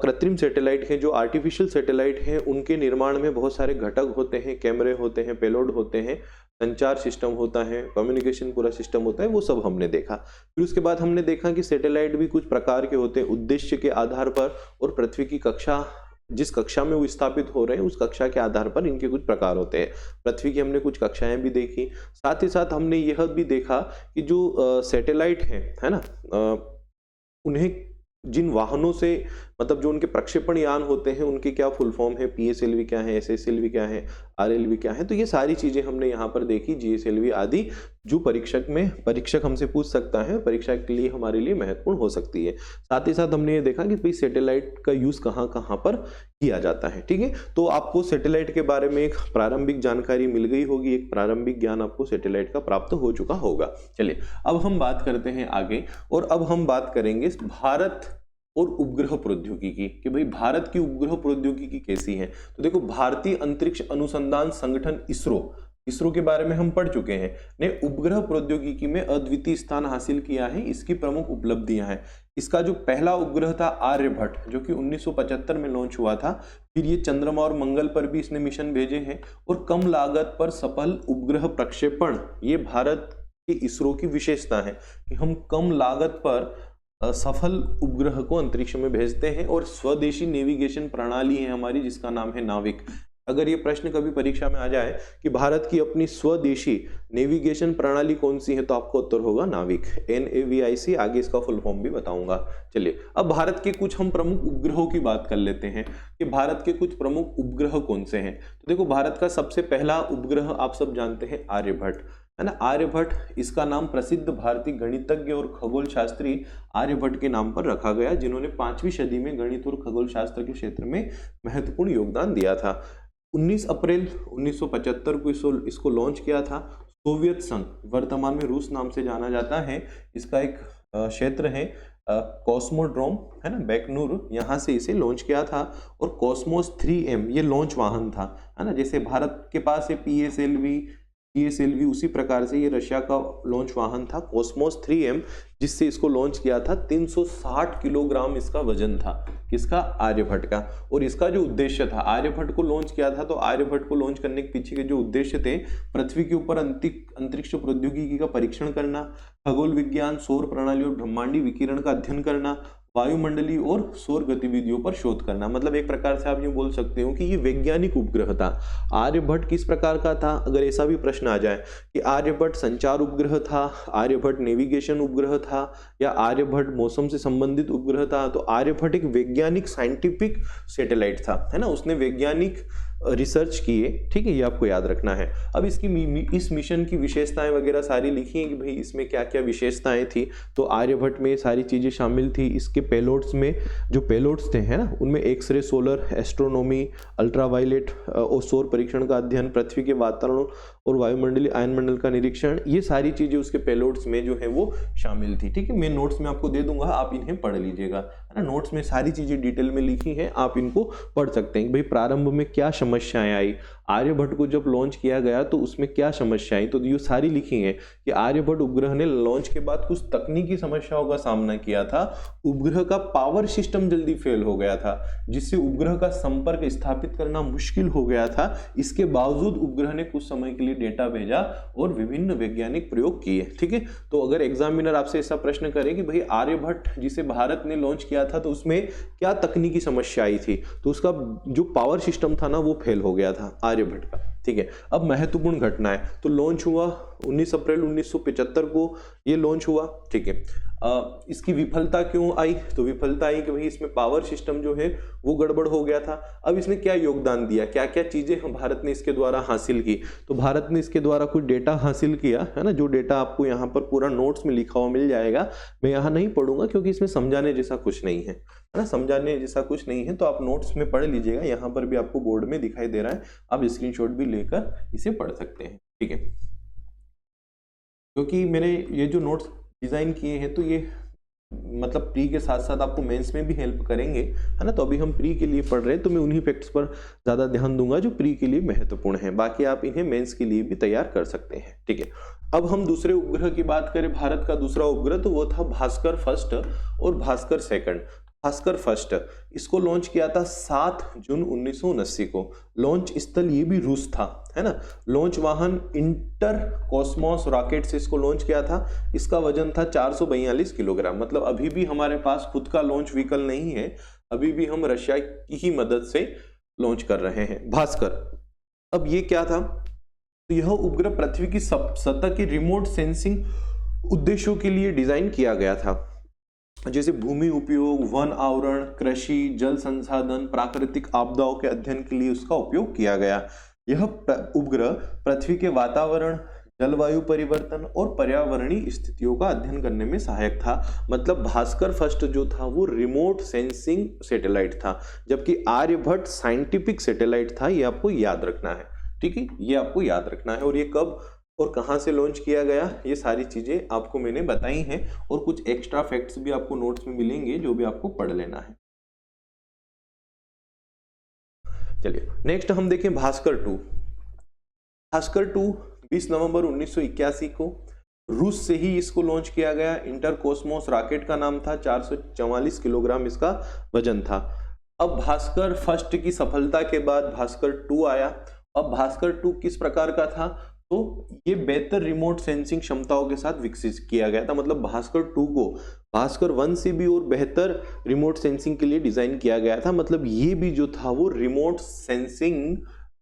A: कृत्रिम सैटेलाइट हैं, जो आर्टिफिशियल सैटेलाइट हैं, उनके निर्माण में बहुत सारे घटक होते हैं, कैमरे होते हैं, पेलोड होते हैं, संचार सिस्टम होता है, कम्युनिकेशन पूरा सिस्टम होता है, वो सब हमने देखा। फिर उसके बाद हमने देखा कि सैटेलाइट भी कुछ प्रकार के होते हैं उद्देश्य के आधार पर, और पृथ्वी की कक्षा, जिस कक्षा में वो स्थापित हो रहे हैं उस कक्षा के आधार पर इनके कुछ प्रकार होते हैं। पृथ्वी की हमने कुछ कक्षाएं भी देखी, साथ ही साथ हमने यह भी देखा कि जो सैटेलाइट है ना, उन्हें जिन वाहनों से मतलब जो उनके प्रक्षेपण यान होते हैं उनके क्या फुल फॉर्म है, PSLV क्या है, SSLV क्या है, RLV क्या है, तो ये सारी चीजें हमने यहाँ पर देखी, GSLV आदि, जो परीक्षक हमसे पूछ सकता है, परीक्षा के लिए हमारे लिए महत्वपूर्ण हो सकती है। साथ ही साथ हमने ये देखा कि भाई सैटेलाइट का यूज कहाँ कहाँ पर किया जाता है। ठीक है, तो आपको सैटेलाइट के बारे में एक प्रारंभिक जानकारी मिल गई होगी, एक प्रारंभिक ज्ञान आपको सैटेलाइट का प्राप्त हो चुका होगा। चलिए अब हम बात करते हैं आगे, और अब हम बात करेंगे भारत और उपग्रह प्रौद्योगिकी कि भाई भारत की उपग्रह प्रौद्योगिकी कैसी है। तो देखो, भारतीय अंतरिक्ष अनुसंधान संगठन इसरो के बारे में हम पढ़ चुके हैं, ने उपग्रह प्रौद्योगिकी में अद्वितीय स्थान हासिल किया है। इसकी प्रमुख उपलब्धियां हैं, इसका जो पहला उपग्रह था आर्यभट्ट, जो कि 1975 में लॉन्च हुआ था। फिर ये चंद्रमा और मंगल पर भी इसने मिशन भेजे हैं, और कम लागत पर सफल उपग्रह प्रक्षेपण, ये भारत के इसरो की विशेषता है कि हम कम लागत पर सफल उपग्रह को अंतरिक्ष में भेजते हैं। और स्वदेशी नेविगेशन प्रणाली है हमारी, जिसका नाम है नाविक। अगर ये प्रश्न कभी परीक्षा में आ जाए कि भारत की अपनी स्वदेशी नेविगेशन प्रणाली कौन सी है, तो आपको उत्तर होगा नाविक, NAVIC। आगे इसका फुल फॉर्म भी बताऊंगा। चलिए अब भारत के कुछ हम प्रमुख उपग्रहों की बात कर लेते हैं कि भारत के कुछ प्रमुख उपग्रह कौन से हैं। तो देखो, भारत का सबसे पहला उपग्रह आप सब जानते हैं आर्यभट्ट, है ना। आर्यभट्ट, इसका नाम प्रसिद्ध भारतीय गणितज्ञ और खगोल शास्त्री आर्यभट्ट के नाम पर रखा गया, जिन्होंने 5वीं सदी में गणित और खगोल शास्त्र के क्षेत्र में महत्वपूर्ण योगदान दिया था। 19 अप्रैल 1975 को इसको लॉन्च किया था। सोवियत संघ, वर्तमान में रूस नाम से जाना जाता है, इसका एक क्षेत्र है कॉस्मोड्रोम, है ना, बैकनूर, यहाँ से इसे लॉन्च किया था। और कॉस्मोस 3M ये लॉन्च वाहन था, है ना। जैसे भारत के पास है PSLV, GSLV, उसी प्रकार से ये रशिया का लॉन्च वाहन था कॉस्मोस 3M, जिससे इसको लॉन्च किया था। 360 किलोग्राम इसका वजन था, किसका, आर्यभट्ट का। और इसका जो उद्देश्य था, आर्यभट्ट को लॉन्च किया था, तो आर्यभट्ट को लॉन्च करने के पीछे के जो उद्देश्य थे, पृथ्वी के ऊपर अंतरिक्ष प्रौद्योगिकी का परीक्षण करना, खगोल विज्ञान, सौर प्रणाली और ब्रह्मांडीय विकिरण का अध्ययन करना, वायुमंडलीय और सौर गतिविधियों पर शोध करना। मतलब एक प्रकार से आप यूं बोल सकते हो कि ये वैज्ञानिक उपग्रह था। आर्यभट्ट किस प्रकार का था, अगर ऐसा भी प्रश्न आ जाए कि आर्यभट्ट संचार उपग्रह था, आर्यभट्ट नेविगेशन उपग्रह था, या आर्यभट्ट मौसम से संबंधित उपग्रह था, तो आर्यभट्ट एक वैज्ञानिक साइंटिफिक सैटेलाइट था, है ना। उसने वैज्ञानिक रिसर्च किए, ठीक है, ये आपको याद रखना है। अब इस मिशन की विशेषताएं वगैरह सारी लिखी हैं कि भाई इसमें क्या क्या विशेषताएं थी। तो आर्यभट्ट में सारी चीजें शामिल थी। इसके पेलोड्स में, जो पेलोड्स थे, है ना, उनमें एक्सरे, सोलर एस्ट्रोनॉमी, अल्ट्रावायलेट और सौर परीक्षण का अध्ययन, पृथ्वी के वातावरण और वायुमंडलीय आयनमंडल का निरीक्षण, ये सारी चीजें उसके पेलोड्स में जो है वो शामिल थी। ठीक है, मैं नोट्स में आपको दे दूंगा, आप इन्हें पढ़ लीजिएगा, है ना। नोट्स में सारी चीजें डिटेल में लिखी हैं, आप इनको पढ़ सकते हैं। भाई प्रारंभ में क्या समस्याएं आई, आर्यभट्ट को जब लॉन्च किया गया तो उसमें क्या समस्याएं, तो ये सारी लिखी हैं कि आर्यभट्ट उपग्रह ने लॉन्च के बाद कुछ तकनीकी समस्याओं का सामना किया था। उपग्रह का पावर सिस्टम जल्दी फेल हो गया था, जिससे उपग्रह का संपर्क स्थापित करना मुश्किल हो गया था। इसके बावजूद उपग्रह ने कुछ समय के लिए डेटा भेजा और विभिन्न वैज्ञानिक प्रयोग किए। ठीक है, तो अगर एग्जामिनर आपसे ऐसा प्रश्न करे कि भाई आर्यभट्ट जिसे भारत ने लॉन्च किया था, तो उसमें क्या तकनीकी समस्या आई थी, तो उसका जो पावर सिस्टम था ना, वो फेल हो गया था आर्यभट्ट का। ठीक है, अब महत्वपूर्ण घटना है, तो लॉन्च हुआ 19 अप्रैल 1975 को ये लॉन्च हुआ। ठीक है, इसकी विफलता क्यों आई, तो विफलता आई कि भाई इसमें पावर सिस्टम जो है वो गड़बड़ हो गया था। अब इसने क्या योगदान दिया, क्या क्या चीजें भारत ने इसके द्वारा हासिल की, तो भारत ने इसके द्वारा कुछ डेटा हासिल किया, है ना, जो डेटा आपको यहाँ पर पूरा नोट्स में लिखा हुआ मिल जाएगा। मैं यहाँ नहीं पढ़ूंगा क्योंकि इसमें समझाने जैसा कुछ नहीं है ना, समझाने जैसा कुछ नहीं है, तो आप नोट्स में पढ़ लीजिएगा। यहाँ पर भी आपको बोर्ड में दिखाई दे रहा है, आप स्क्रीनशॉट भी लेकर इसे पढ़ सकते हैं। ठीक है, क्योंकि मैंने ये जो नोट्स डिजाइन किए हैं, तो ये मतलब प्री के साथ साथ आपको मेंस में भी हेल्प करेंगे, है ना। तो अभी हम प्री के लिए पढ़ रहे हैं, तो मैं उन्हीं फैक्ट्स पर ज़्यादा ध्यान दूंगा जो प्री के लिए महत्वपूर्ण है। बाकी आप इन्हें मेंस के लिए भी तैयार कर सकते हैं। ठीक है, अब हम दूसरे उपग्रह की बात करें, भारत का दूसरा उपग्रह, तो वो था भास्कर फर्स्ट और भास्कर सेकंड। भास्कर फर्स्ट, इसको लॉन्च किया था 7 जून 1979 को। लॉन्च स्थल ये भी रूस था, है ना। लॉन्च वाहन इंटर कॉस्मोस रॉकेट से इसको लॉन्च किया था। इसका वजन था 442 किलोग्राम। मतलब अभी भी हमारे पास खुद का लॉन्च व्हीकल नहीं है, अभी भी हम रशिया की ही मदद से लॉन्च कर रहे हैं भास्कर। अब ये क्या था, तो यह उपग्रह पृथ्वी की सतह के रिमोट सेंसिंग उद्देश्यों के लिए डिजाइन किया गया था। जैसे भूमि उपयोग, वन आवरण, कृषि, जल संसाधन, प्राकृतिक आपदाओं के अध्ययन के लिए उसका उपयोग किया गया। यह उपग्रह पृथ्वी के वातावरण, जलवायु परिवर्तन और पर्यावरणीय स्थितियों का अध्ययन करने में सहायक था। मतलब भास्कर फर्स्ट जो था वो रिमोट सेंसिंग सैटेलाइट था, जबकि आर्यभट्ट साइंटिफिक सैटेलाइट था। ये आपको याद रखना है, ठीक है, ये आपको याद रखना है। और ये कब और कहां से लॉन्च किया गया, ये सारी चीजें आपको मैंने बताई हैं, और कुछ एक्स्ट्रा फैक्ट्स भी आपको नोट्स में मिलेंगे जो भी आपको पढ़ लेना है। चलिए नेक्स्ट हम देखें भास्कर 2। भास्कर 2 20 नवंबर 1981 को रूस से ही इसको लॉन्च किया गया। इंटर कॉस्मोस रॉकेट का नाम था। 444 किलोग्राम इसका वजन था। अब भास्कर फर्स्ट की सफलता के बाद भास्कर 2 आया। अब भास्कर 2 किस प्रकार का था, तो ये बेहतर रिमोट सेंसिंग क्षमताओं के साथ विकसित किया गया था। मतलब भास्कर 2 को भास्कर 1 से भी और बेहतर रिमोट सेंसिंग के लिए डिजाइन किया गया था। मतलब ये भी जो था वो रिमोट सेंसिंग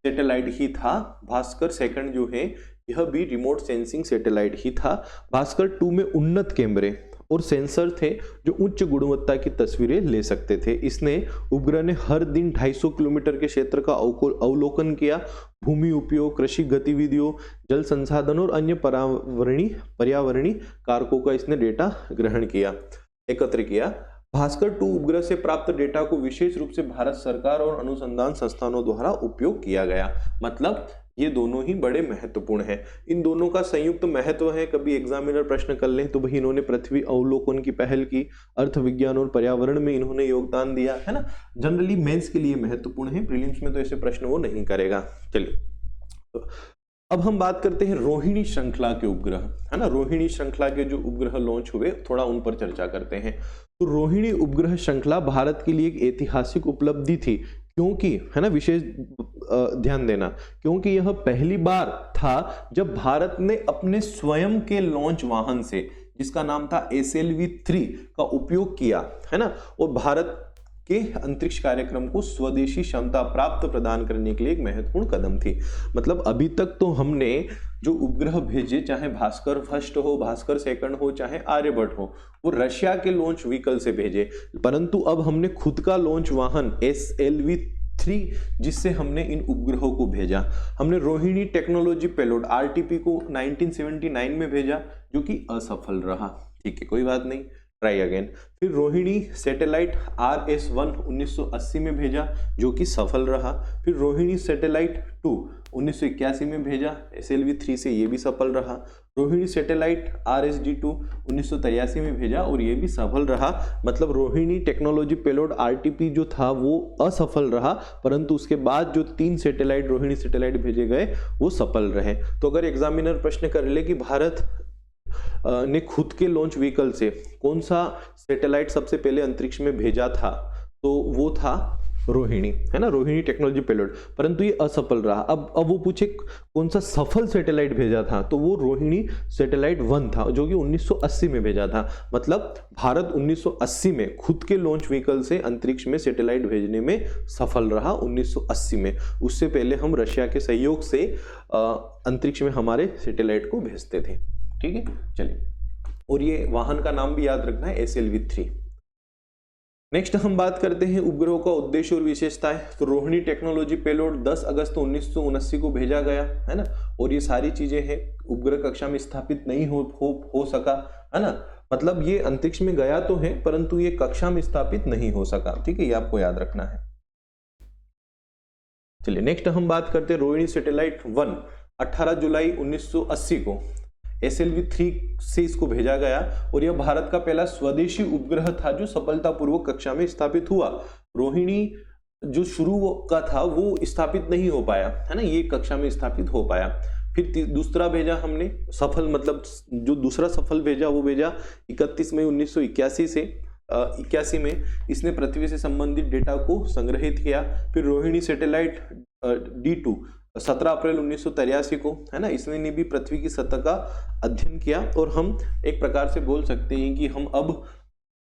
A: सैटेलाइट ही था। भास्कर सेकंड जो है यह भी रिमोट सेंसिंग सैटेलाइट ही था। भास्कर 2 में उन्नत कैमरे और सेंसर थे जो उच्च गुणवत्ता की तस्वीरें ले सकते थे। इसने उपग्रह ने हर दिन 250 किलोमीटर के क्षेत्र का अवलोकन किया। भूमि उपयोग, कृषि गतिविधियों, जल संसाधन और अन्य पर्यावरणीय कारकों का इसने डेटा ग्रहण किया, एकत्र किया। भास्कर 2 उपग्रह से प्राप्त डेटा को विशेष रूप से भारत सरकार और अनुसंधान संस्थानों द्वारा उपयोग किया गया। मतलब ये दोनों ही बड़े महत्वपूर्ण हैं। इन दोनों का संयुक्त महत्व है। कभी एग्जामिनर प्रश्न कर लें तो भाई इन्होंने पृथ्वी अवलोकन की पहल की, अर्थ विज्ञान और पर्यावरण में इन्होंने योगदान दिया, है ना। जनरली मेंस के लिए महत्वपूर्ण है, प्रीलिम्स में तो ऐसे प्रश्न वो नहीं करेगा। चलिए तो अब हम बात करते हैं रोहिणी श्रृंखला के उपग्रह, है ना। रोहिणी श्रृंखला के जो उपग्रह लॉन्च हुए थोड़ा उन पर चर्चा करते हैं। तो रोहिणी उपग्रह श्रृंखला भारत के लिए एक ऐतिहासिक उपलब्धि थी, क्योंकि, है ना, विशेष ध्यान देना, क्योंकि यह पहली बार था जब भारत ने अपने स्वयं के लॉन्च वाहन से, जिसका नाम था SLV-3 का उपयोग किया, है ना। और भारत के अंतरिक्ष कार्यक्रम को स्वदेशी क्षमता प्राप्त प्रदान करने के लिए एक महत्वपूर्ण कदम थी। मतलब अभी तक तो हमने जो उपग्रह भेजे, चाहे भास्कर फर्स्ट हो, भास्कर सेकंड हो, चाहे आर्यभट्ट हो, वो रशिया के लॉन्च व्हीकल से भेजे, परंतु अब हमने खुद का लॉन्च वाहन SLV-3 जिससे हमने इन उपग्रहों को भेजा। हमने रोहिणी टेक्नोलॉजी पेलोड RTP को 1979 में भेजा, जो कि असफल रहा। ठीक है, कोई बात नहीं, ट्राई अगेन। फिर रोहिणी सैटेलाइट RS-1 1980 में भेजा, जो कि सफल रहा। फिर रोहिणी सैटेलाइट 2 1981 में भेजा, SLV-3 से ये भी सफल रहा। रोहिणी सैटेलाइट RSG-2 1983 में भेजा और ये भी सफल रहा। मतलब रोहिणी टेक्नोलॉजी पेलोड RTP जो था वो असफल रहा, परंतु उसके बाद जो 3 सैटेलाइट रोहिणी सैटेलाइट भेजे गए वो सफल रहे। तो अगर एग्जामिनर प्रश्न कर ले कि भारत ने खुद के लॉन्च व्हीकल से कौन सा सैटेलाइट सबसे पहले अंतरिक्ष में भेजा था, तो वो था रोहिणी, है ना, रोहिणी टेक्नोलॉजी पेलोड, परंतु ये असफल रहा। अब वो पूछे कौन सा सफल सैटेलाइट भेजा था, तो वो रोहिणी सैटेलाइट 1 था, जो कि 1980 में भेजा था। मतलब भारत 1980 में खुद के लॉन्च व्हीकल से अंतरिक्ष में सैटेलाइट भेजने में सफल रहा 1980 में। उससे पहले हम रशिया के सहयोग से अंतरिक्ष में हमारे सैटेलाइट को भेजते थे। ठीक है, चलिए, और ये वाहन का नाम भी याद रखना है, SLV-3। नेक्स्ट हम बात करते हैं उपग्रहों का उद्देश्य और विशेषताएं। तो रोहिणी टेक्नोलॉजी पेलोड 10 अगस्त 1979 को भेजा गया, है ना, और ये सारी चीजें हैं। उपग्रह कक्षा में स्थापित नहीं हो सका, है ना। मतलब ये अंतरिक्ष में गया तो है, परंतु ये कक्षा में स्थापित नहीं हो सका। ठीक है, ये आपको याद रखना है। चलिए नेक्स्ट हम बात करते हैं रोहिणी सैटेलाइट 1 18 जुलाई 1980 को SLV-3 से इसको भेजा गया, और यह भारत का पहला स्वदेशी उपग्रह था जो सफलतापूर्वक कक्षा में स्थापित हुआ। रोहिणी जो शुरू का था वो स्थापित नहीं हो पाया, है ना, ये कक्षा में स्थापित हो पाया। फिर दूसरा भेजा हमने सफल, मतलब जो दूसरा सफल भेजा वो भेजा 31 मई 1981 से 81 में इसने पृथ्वी से संबंधित डेटा को संग्रहित किया। फिर रोहिणी सैटेलाइट D2 17 अप्रैल 1983 को, है ना, इसने भी पृथ्वी की सतह का अध्ययन किया। और हम एक प्रकार से बोल सकते हैं कि हम अब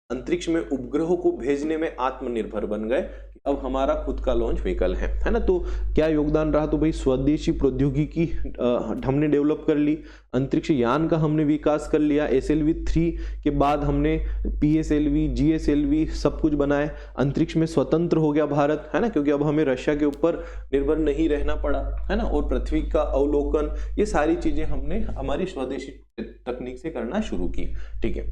A: अंतरिक्ष में उपग्रहों को भेजने में आत्मनिर्भर बन गए। अब हमारा खुद का लॉन्च व्हीकल है ना। तो क्या योगदान रहा? तो भाई स्वदेशी प्रौद्योगिकी हमने डेवलप कर ली, अंतरिक्ष यान का हमने विकास कर लिया, SLV 3 के बाद हमने PSLV, GSLV सब कुछ बनाए, अंतरिक्ष में स्वतंत्र हो गया भारत, है ना, क्योंकि अब हमें रशिया के ऊपर निर्भर नहीं रहना पड़ा, है ना, और पृथ्वी का अवलोकन, ये सारी चीजें हमने हमारी स्वदेशी तकनीक से करना शुरू की। ठीक है,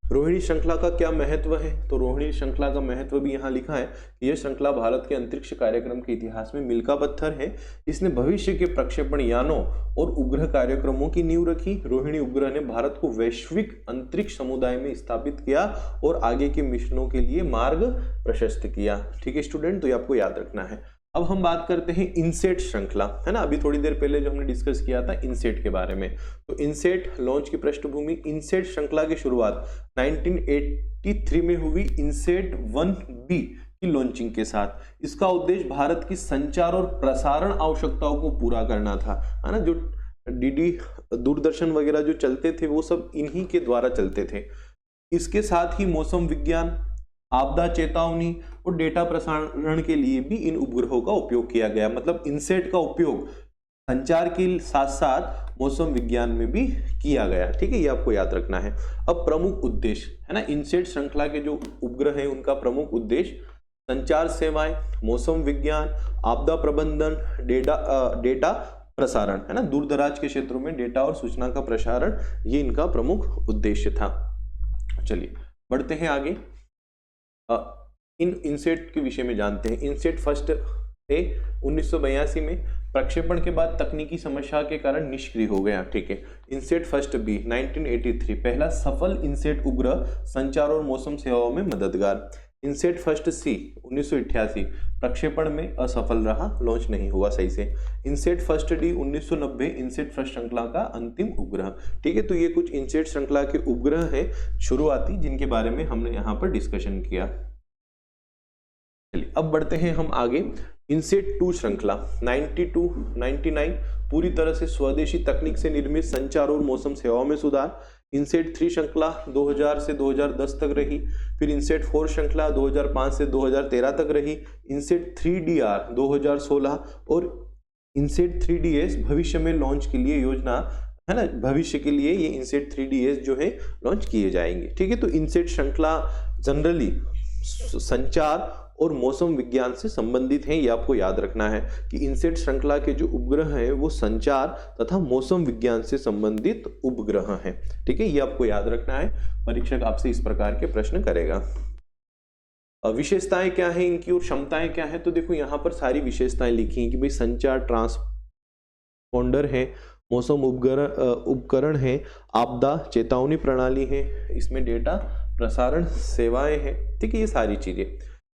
A: रोहिणी श्रृंखला का क्या महत्व है? तो रोहिणी श्रृंखला का महत्व भी यहाँ लिखा है कि यह श्रृंखला भारत के अंतरिक्ष कार्यक्रम के इतिहास में मील का पत्थर है। इसने भविष्य के प्रक्षेपण यानों और उपग्रह कार्यक्रमों की नींव रखी। रोहिणी उपग्रह ने भारत को वैश्विक अंतरिक्ष समुदाय में स्थापित किया और आगे के मिशनों के लिए मार्ग प्रशस्त किया। ठीक है स्टूडेंट, तो ये आपको याद रखना है। अब हम बात करते हैं इनसेट श्रृंखला, है ना, अभी थोड़ी देर पहले जो हमने डिस्कस किया था इनसेट के बारे में। तो इनसेट लॉन्च की पृष्ठभूमि, इनसेट श्रृंखला की शुरुआत 1983 में हुई इनसेट 1B की लॉन्चिंग के साथ। इसका उद्देश्य भारत की संचार और प्रसारण आवश्यकताओं को पूरा करना था, है ना। जो DD दूरदर्शन वगैरह जो चलते थे वो सब इन्हीं के द्वारा चलते थे। इसके साथ ही मौसम विज्ञान, आपदा चेतावनी और डेटा प्रसारण के लिए भी इन उपग्रहों का उपयोग किया गया। मतलब इनसेट का उपयोग संचार के साथ साथ मौसम विज्ञान में भी किया गया। ठीक है, ये आपको याद रखना है। अब प्रमुख उद्देश्य, है ना, इनसेट श्रृंखला के जो उपग्रह हैं उनका प्रमुख उद्देश्य संचार सेवाएं, मौसम विज्ञान, आपदा प्रबंधन, डेटा प्रसारण, है ना, दूर दराज के क्षेत्रों में डेटा और सूचना का प्रसारण, ये इनका प्रमुख उद्देश्य था। चलिए बढ़ते हैं आगे, इन इनसेट के विषय में जानते हैं। इनसेट फर्स्ट ए 1982 में प्रक्षेपण के बाद तकनीकी समस्या के कारण निष्क्रिय हो गया। ठीक है, इनसेट फर्स्ट बी 1983 पहला सफल इनसेट उपग्रह संचार और मौसम सेवाओं में मददगार। इनसेट फर्स्ट सी 1988 प्रक्षेपण में असफल रहा, लॉन्च नहीं हुआ सही से। INSAT first D 1990 INSAT first श्रृंखला का अंतिम उपग्रह। ठीक है, तो ये कुछ इनसेट श्रृंखला के उपग्रह हैं शुरुआती, जिनके बारे में हमने यहाँ पर डिस्कशन किया। चलिए अब बढ़ते हैं हम आगे। इनसेट 2 श्रृंखला 92-99 पूरी तरह से स्वदेशी तकनीक से निर्मित संचार और मौसम सेवाओं में सुधार। इनसेट 3 श्रृंखला 2000 से 2010 तक रही। फिर इनसेट 4 श्रृंखला 2005 से 2013 तक रही। इनसेट 3DR 2016 और इनसेट 3DS भविष्य में लॉन्च के लिए योजना, है ना, भविष्य के लिए ये इनसेट 3DS जो है लॉन्च किए जाएंगे। ठीक है, तो इनसेट श्रृंखला जनरली संचार और मौसम विज्ञान से संबंधित हैं, ये आपको याद रखना है कि इनसेट श्रृंखला के जो उपग्रह हैं वो संचार तथा मौसम विज्ञान से संबंधित उपग्रह हैं। ठीक है, ये आपको याद रखना है, परीक्षक आपसे इस प्रकार के प्रश्न करेगा। विशेषताएं क्या है इनकी और क्षमताएं क्या है? तो देखो यहाँ पर सारी विशेषताएं लिखी हैं कि भाई संचार ट्रांसपोंडर है, मौसम उपकरण है, आपदा चेतावनी प्रणाली है, इसमें डेटा प्रसारण सेवाएं हैं। ठीक है, ये सारी चीजें।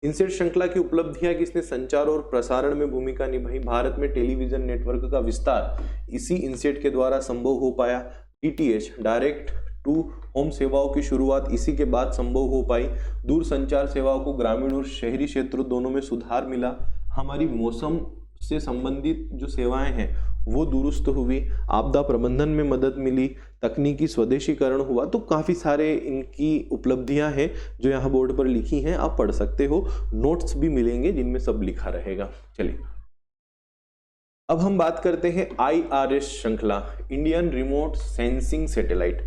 A: इनसेट श्रृंखला की उपलब्धियां कि इसने संचार और प्रसारण में भूमिका निभाई। भारत में टेलीविजन नेटवर्क का विस्तार इसी इनसेट के द्वारा संभव हो पाया। DTH डायरेक्ट टू होम सेवाओं की शुरुआत इसी के बाद संभव हो पाई। दूर संचार सेवाओं को ग्रामीण और शहरी क्षेत्रों दोनों में सुधार मिला। हमारी मौसम से संबंधित जो सेवाएं हैं वो दुरुस्त हुई। आपदा प्रबंधन में मदद मिली, तकनीकी स्वदेशीकरण हुआ। तो काफ़ी सारे इनकी उपलब्धियां हैं जो यहाँ बोर्ड पर लिखी हैं, आप पढ़ सकते हो। नोट्स भी मिलेंगे जिनमें सब लिखा रहेगा। चलिए अब हम बात करते हैं IRS श्रृंखला, Indian remote sensing satellite.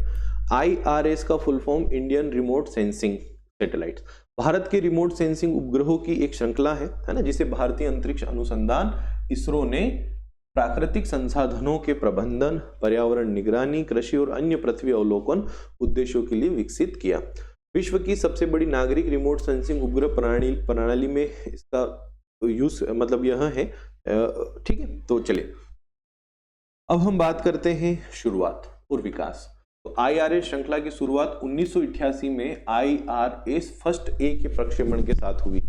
A: IRS का full form Indian remote sensing satellite Bharat के रिमोट सेंसिंग उपग्रहों की एक श्रृंखला है ना, जिसे भारतीय अंतरिक्ष अनुसंधान इसरो ने प्राकृतिक संसाधनों के प्रबंधन, पर्यावरण निगरानी, कृषि और अन्य पृथ्वी अवलोकन उद्देश्यों के लिए विकसित किया। विश्व की सबसे बड़ी नागरिक रिमोट सेंसिंग उपग्रह प्रणाली में इसका यूज मतलब यह है। ठीक है, तो चलिए अब हम बात करते हैं शुरुआत और विकास। तो IRS श्रृंखला की शुरुआत 1988 में IRS फर्स्ट ए के प्रक्षेपण के साथ हुई।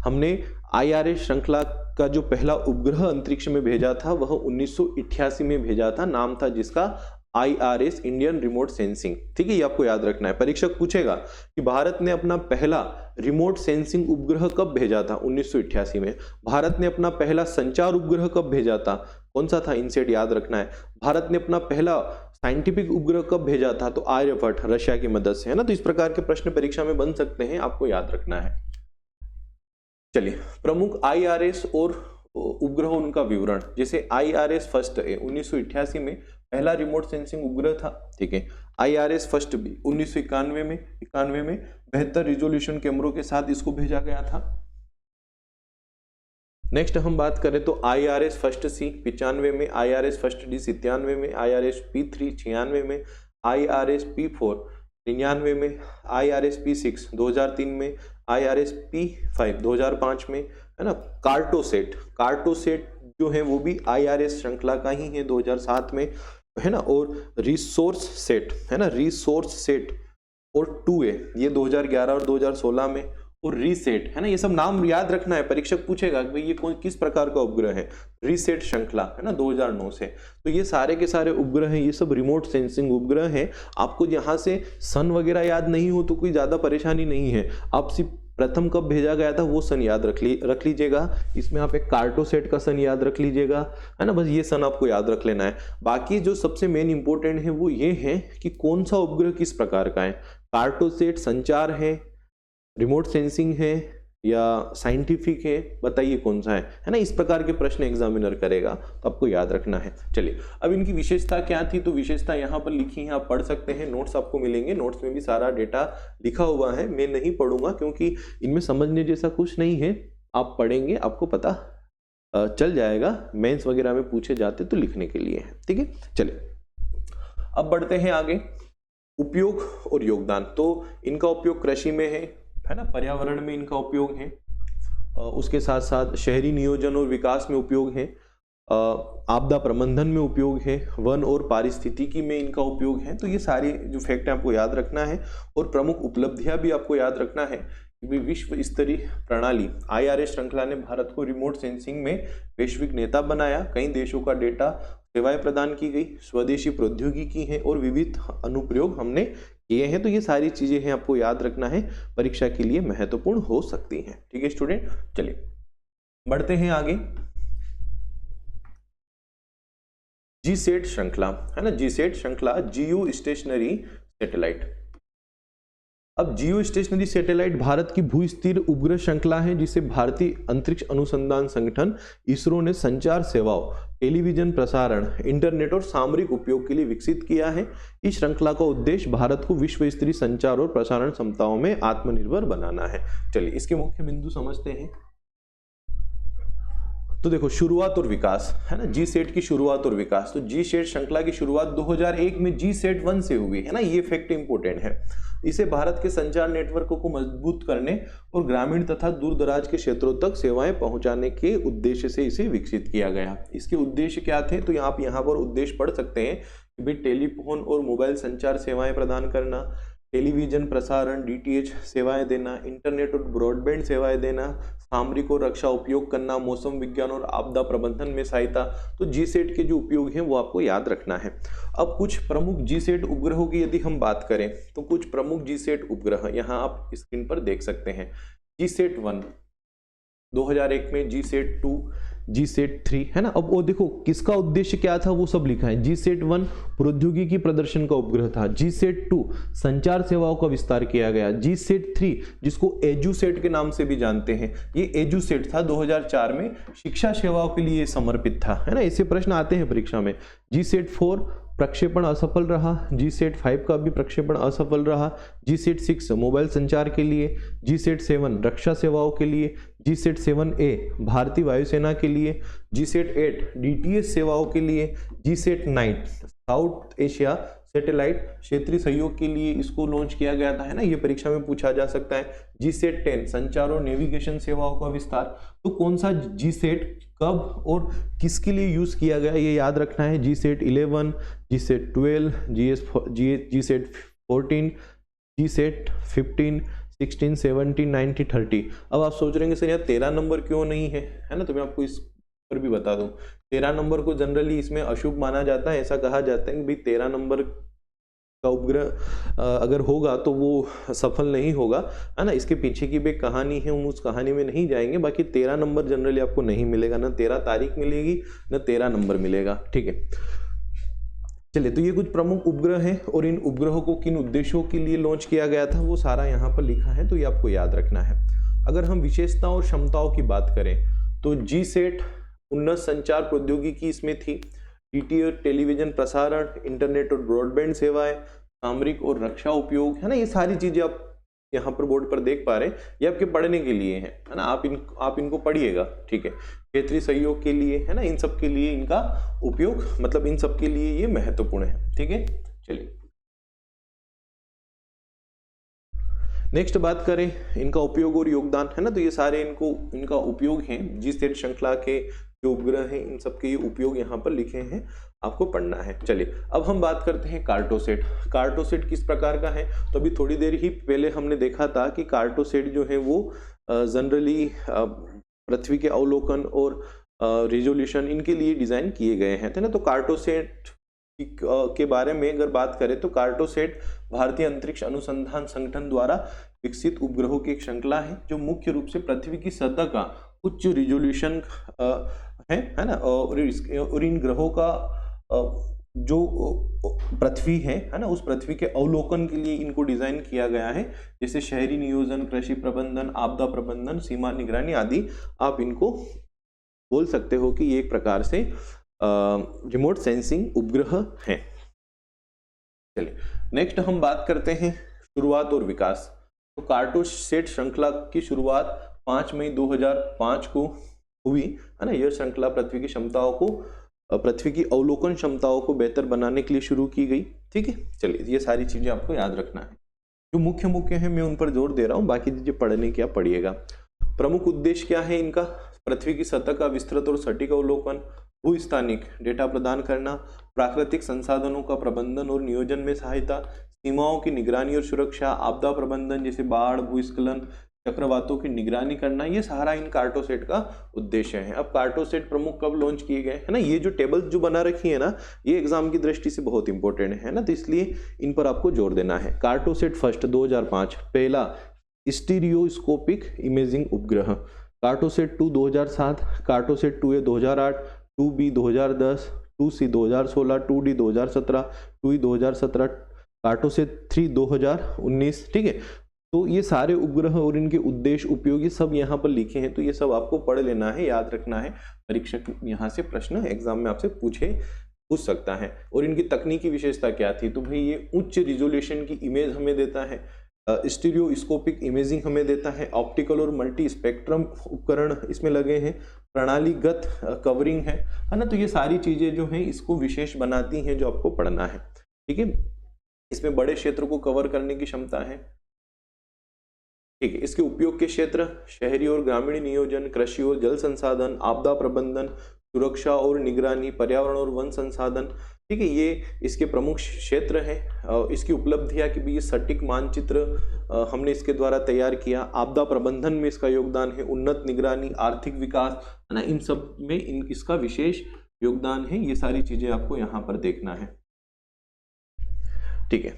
A: हमने IRS श्रृंखला का जो पहला उपग्रह अंतरिक्ष में भेजा था वह 1988 में भेजा था, नाम था जिसका IRS इंडियन रिमोट सेंसिंग। ठीक है, ये आपको याद रखना है। परीक्षक पूछेगा कि भारत ने अपना पहला रिमोट सेंसिंग उपग्रह कब भेजा था? 1988 में। भारत ने अपना पहला संचार उपग्रह कब भेजा था? कौन सा था, इनसेट याद रखना है। भारत ने अपना पहला साइंटिफिक उपग्रह कब भेजा था, तो आर्यभट्ट, रशिया की मदद से, है ना। तो इस प्रकार के प्रश्न परीक्षा में बन सकते हैं, आपको याद रखना है। चलिए, प्रमुख IRS और उपग्रह, उनका विवरण। जैसे IRS फर्स्ट ए 1988 में पहला रिमोट सेंसिंग उपग्रह था, ठीक है। IRS फर्स्ट बी 1991 में 72 रिजोल्यूशन कैमरों के साथ इसको भेजा गया था। नेक्स्ट हम बात करें तो IRS फर्स्ट सी 95 में, IRS फर्स्ट डी 97 में, IRS P3 96 में, IRS P4 99 में, IRS P6 2003 में, IRS P5 2005 में, है ना। कार्टोसेट जो है वो भी IRS श्रृंखला का ही है, 2007 में, है ना। और रिसोर्स सेट, है ना, रिसोर्स सेट और 2A ये 2011 और 2016 में, और रीसेट, है ना। ये सब नाम याद रखना है, परीक्षक पूछेगा कि भाई ये कौन किस प्रकार का उपग्रह है। रीसेट श्रृंखला, है ना, 2009 से। तो ये सारे के सारे उपग्रह हैं, ये सब रिमोट सेंसिंग उपग्रह हैं। आपको यहाँ से सन वगैरह याद नहीं हो तो कोई ज्यादा परेशानी नहीं है, आप सिर्फ प्रथम कब भेजा गया था वो सन याद रख लीजिएगा। इसमें आप एक कार्टोसेट का सन याद रख लीजिएगा, है ना। बस ये सन आपको याद रख लेना है। बाकी जो सबसे मेन इंपॉर्टेंट है वो ये है कि कौन सा उपग्रह किस प्रकार का है। कार्टोसेट संचार है, रिमोट सेंसिंग है या साइंटिफिक है, बताइए कौन सा है ना। इस प्रकार के प्रश्न एग्जामिनर करेगा, तो आपको याद रखना है। चलिए, अब इनकी विशेषता क्या थी, तो विशेषता यहाँ पर लिखी है, आप पढ़ सकते हैं, नोट्स आपको मिलेंगे, नोट्स में भी सारा डेटा लिखा हुआ है। मैं नहीं पढ़ूंगा क्योंकि इनमें समझने जैसा कुछ नहीं है, आप पढ़ेंगे आपको पता चल जाएगा, मेंस वगैरह में पूछे जाते तो लिखने के लिए है, ठीक है। चलिए, अब बढ़ते हैं आगे। उपयोग और योगदान, तो इनका उपयोग कृषि में है ना, पर्यावरण में इनका उपयोग है, उसके साथ साथ शहरी नियोजन और विकास में उपयोग है, आपदा प्रबंधन में उपयोग है, वन और पारिस्थितिकी में इनका उपयोग है। तो ये सारे जो फैक्ट है आपको याद रखना है। और प्रमुख उपलब्धियां भी आपको याद रखना है कि विश्व स्तरीय प्रणाली IRS श्रृंखला ने भारत को रिमोट सेंसिंग में वैश्विक नेता बनाया। कई देशों का डेटा सेवाएं प्रदान की गई, स्वदेशी प्रौद्योगिकी है और विविध अनुप्रयोग हमने किए हैं। तो ये सारी चीजें हैं, आपको याद रखना है, परीक्षा के लिए महत्वपूर्ण हो सकती हैं, ठीक है स्टूडेंट। चलिए, बढ़ते हैं आगे। जीसैट श्रृंखला, है ना, जीसैट श्रृंखला, जियो स्टेशनरी सैटेलाइट। अब जियो स्टेशनरी सैटेलाइट भारत की भू-स्थिर उपग्रह श्रृंखला है, जिसे भारतीय अंतरिक्ष अनुसंधान संगठन इसरो ने संचार सेवाओं, टेलीविजन प्रसारण, इंटरनेट और सामरिक उपयोग के लिए विकसित किया है। इस श्रृंखला का उद्देश्य भारत को विश्व स्तरीय संचार और प्रसारण क्षमताओं में आत्मनिर्भर बनाना है। चलिए, इसके मुख्य बिंदु समझते हैं। तो देखो, शुरुआत और विकास, है ना, जीसैट की शुरुआत और विकास। तो जीसैट श्रृंखला की शुरुआत 2001 में जीसैट 1 से हुई, है ना, ये फैक्ट इंपोर्टेंट है। इसे भारत के संचार नेटवर्क को मजबूत करने और ग्रामीण तथा दूर दराज के क्षेत्रों तक सेवाएं पहुंचाने के उद्देश्य से इसे विकसित किया गया। इसके उद्देश्य क्या थे, तो आप यहाँ पर उद्देश्य पढ़ सकते हैं कि भाई टेलीफोन और मोबाइल संचार सेवाएं प्रदान करना, टेलीविजन प्रसारण DTH सेवाएं देना, इंटरनेट और ब्रॉडबैंड सेवाएं देना, सामरिक और रक्षा उपयोग करना, मौसम विज्ञान और आपदा प्रबंधन में सहायता। तो जीसैट के जो उपयोग हैं वो आपको याद रखना है। अब कुछ प्रमुख जीसैट उपग्रहों की यदि हम बात करें तो कुछ प्रमुख जीसैट उपग्रह यहाँ आप स्क्रीन पर देख सकते हैं। जीसैट 1 2001 में, जीसैट 2, जीसैट 3, है ना। अब वो देखो किसका उद्देश्य क्या था वो सब लिखा है। जीसैट 1 प्रौद्योगिकी प्रदर्शन का उपग्रह था, जीसैट 2 संचार सेवाओं का विस्तार किया गया, जीसैट 3 जिसको एजुसेट के नाम से भी जानते हैं, ये एजुसेट था 2004 में, शिक्षा सेवाओं के लिए समर्पित था, है ना। ऐसे प्रश्न आते हैं परीक्षा में। जीसैट 4 प्रक्षेपण असफल रहा, जीसैट 5 का भी प्रक्षेपण असफल रहा, जीसैट 6 मोबाइल संचार के लिए, जीसैट 7 रक्षा सेवाओं के लिए, जीसैट 7A भारतीय वायुसेना के लिए, जीसैट 8 DTH सेवाओं के लिए, जीसैट 9 साउथ एशिया सैटेलाइट क्षेत्रीय सहयोग के लिए इसको लॉन्च किया गया था, है ना, ये परीक्षा में पूछा जा सकता है। जीसैट 10 संचार और नेविगेशन सेवाओं का विस्तार। तो कौन सा जीसैट कब और किसके लिए यूज किया गया ये याद रखना है। GSAT 11, GSAT 12, GSAT 14, GSAT 15, 16, 17, 19, 30। अब आप सोच रहे हैं सर यार 13 नंबर क्यों नहीं है ना, तो मैं आपको इस पर भी बता दूं। 13 नंबर को जनरली इसमें अशुभ माना जाता है, ऐसा कहा जाता है कि भाई 13 नंबर का उपग्रह अगर होगा तो वो सफल नहीं होगा, है ना। इसके पीछे की भी एक कहानी है, हम उस कहानी में नहीं जाएंगे। बाकी 13 नंबर जनरली आपको नहीं मिलेगा, ना 13 तारीख मिलेगी ना 13 नंबर मिलेगा, ठीक है। चलिए, तो ये कुछ प्रमुख उपग्रह हैं और इन उपग्रहों को किन उद्देश्यों के लिए लॉन्च किया गया था वो सारा यहाँ पर लिखा है, तो ये आपको याद रखना है। अगर हम विशेषताओं और क्षमताओं की बात करें तो जीसैट उन्नत संचार प्रौद्योगिकी इसमें थी, डीटीएच टेलीविजन प्रसारण, इंटरनेट और ब्रॉडबैंड सेवाएं, सामरिक और रक्षा उपयोग, है ना। ये सारी चीजें आप यहाँ पर बोर्ड पर देख पा रहे हैं, ये आपके पढ़ने के लिए है ना। आप इनको पढ़िएगा, ठीक है। क्षेत्रीय सहयोग के लिए, है ना, इन सब के लिए इनका उपयोग, मतलब इन सब के लिए ये महत्वपूर्ण है, ठीक है। चलिए नेक्स्ट बात करें इनका उपयोग और योगदान, है ना। तो ये सारे इनका उपयोग है, जीसैट श्रृंखला के जो उपग्रह हैं इन सब के ये उपयोग यहाँ पर लिखे हैं, आपको पढ़ना है। चलिए अब हम बात करते हैं कार्टोसेट। कार्टोसेट किस प्रकार का है, तो अभी थोड़ी देर ही पहले हमने देखा था कि कार्टोसेट जो है वो जनरली पृथ्वी के अवलोकन और रिजोल्यूशन इनके लिए डिजाइन किए गए हैं, है ना। तो कार्टोसेट के बारे में अगर बात करें तो कार्टोसेट भारतीय अंतरिक्ष अनुसंधान संगठन द्वारा विकसित उपग्रहों की एक श्रृंखला है जो मुख्य रूप से पृथ्वी की सतह का उच्च रिजोल्यूशन है ना। और इन ग्रहों का जो पृथ्वी है ना, उस पृथ्वी के अवलोकन के लिए इनको डिजाइन किया गया है, जैसे शहरी नियोजन, कृषि प्रबंधन, आपदा प्रबंधन, सीमा निगरानी आदि। आप इनको बोल सकते हो कि ये एक प्रकार से रिमोट सेंसिंग उपग्रह हैं। चलिए नेक्स्ट हम बात करते हैं शुरुआत और विकास। तो कार्टोसेट श्रृंखला की शुरुआत 5 मई 2005 को हुई, है ना। यह श्रृंखला पृथ्वी की क्षमताओं को, पृथ्वी की अवलोकन क्षमताओं को बेहतर बनाने के लिए शुरू की गई, ठीक है। चलिए ये सारी चीजें आपको याद रखना है, जो मुख्य हैं मैं उन पर जोर दे रहा हूँ, बाकी चीजें पढ़ने क्या पढ़िएगा। प्रमुख उद्देश्य क्या है इनका, पृथ्वी की सतह का विस्तृत और सटीक अवलोकन, भूस्थानिक डेटा प्रदान करना, प्राकृतिक संसाधनों का प्रबंधन और नियोजन में सहायता, सीमाओं की निगरानी और सुरक्षा, आपदा प्रबंधन जैसे बाढ़, भूस्खलन, चक्रवातों की निगरानी करना, ये सारा इन कार्टोसेट का उद्देश्य है। अब कार्टोसेट प्रमुख कब लॉन्च किए गए, है ना। ये जो टेबल जो बना रखी है ना, ये एग्जाम की दृष्टि से बहुत इंपॉर्टेंट है ना, तो इसलिए इन पर आपको जोर देना है। कार्टोसेट फर्स्ट 2005 पहला स्टीरियोस्कोपिक इमेजिंग उपग्रह, Cartosat 2 2007, Cartosat 2A 2008, 2B 2010, 2C 2016, 2D 2017, 2E 2017, Cartosat 3 2019, ठीक है। तो ये सारे उपग्रह और इनके उद्देश्य, उपयोग, ये सब यहाँ पर लिखे हैं, तो ये सब आपको पढ़ लेना है, याद रखना है। परीक्षक यहाँ से प्रश्न एग्जाम में आपसे पूछ सकता है। और इनकी तकनीकी विशेषता क्या थी, तो भाई ये उच्च रिजोल्यूशन की इमेज हमें देता है, स्टीरियोस्कोपिक इमेजिंग हमें देता है, ऑप्टिकल और मल्टी स्पेक्ट्रम उपकरण इसमें लगे हैं, प्रणालीगत कवरिंग है ना। तो ये सारी चीजें जो हैं इसको विशेष बनाती हैं, जो आपको पढ़ना है, ठीक है। इसमें बड़े क्षेत्र को कवर करने की क्षमता है, ठीक है। इसके उपयोग के क्षेत्र शहरी और ग्रामीण नियोजन, कृषि और जल संसाधन, आपदा प्रबंधन, सुरक्षा और निगरानी, पर्यावरण और वन संसाधन, ठीक है। ये इसके प्रमुख क्षेत्र हैं। इसकी उपलब्धियां कि भी ये सटीक मानचित्र हमने इसके द्वारा तैयार किया, आपदा प्रबंधन में इसका योगदान है, उन्नत निगरानी, आर्थिक विकास, है ना, इन सब में इसका विशेष योगदान है। ये सारी चीजें आपको यहाँ पर देखना है, ठीक है।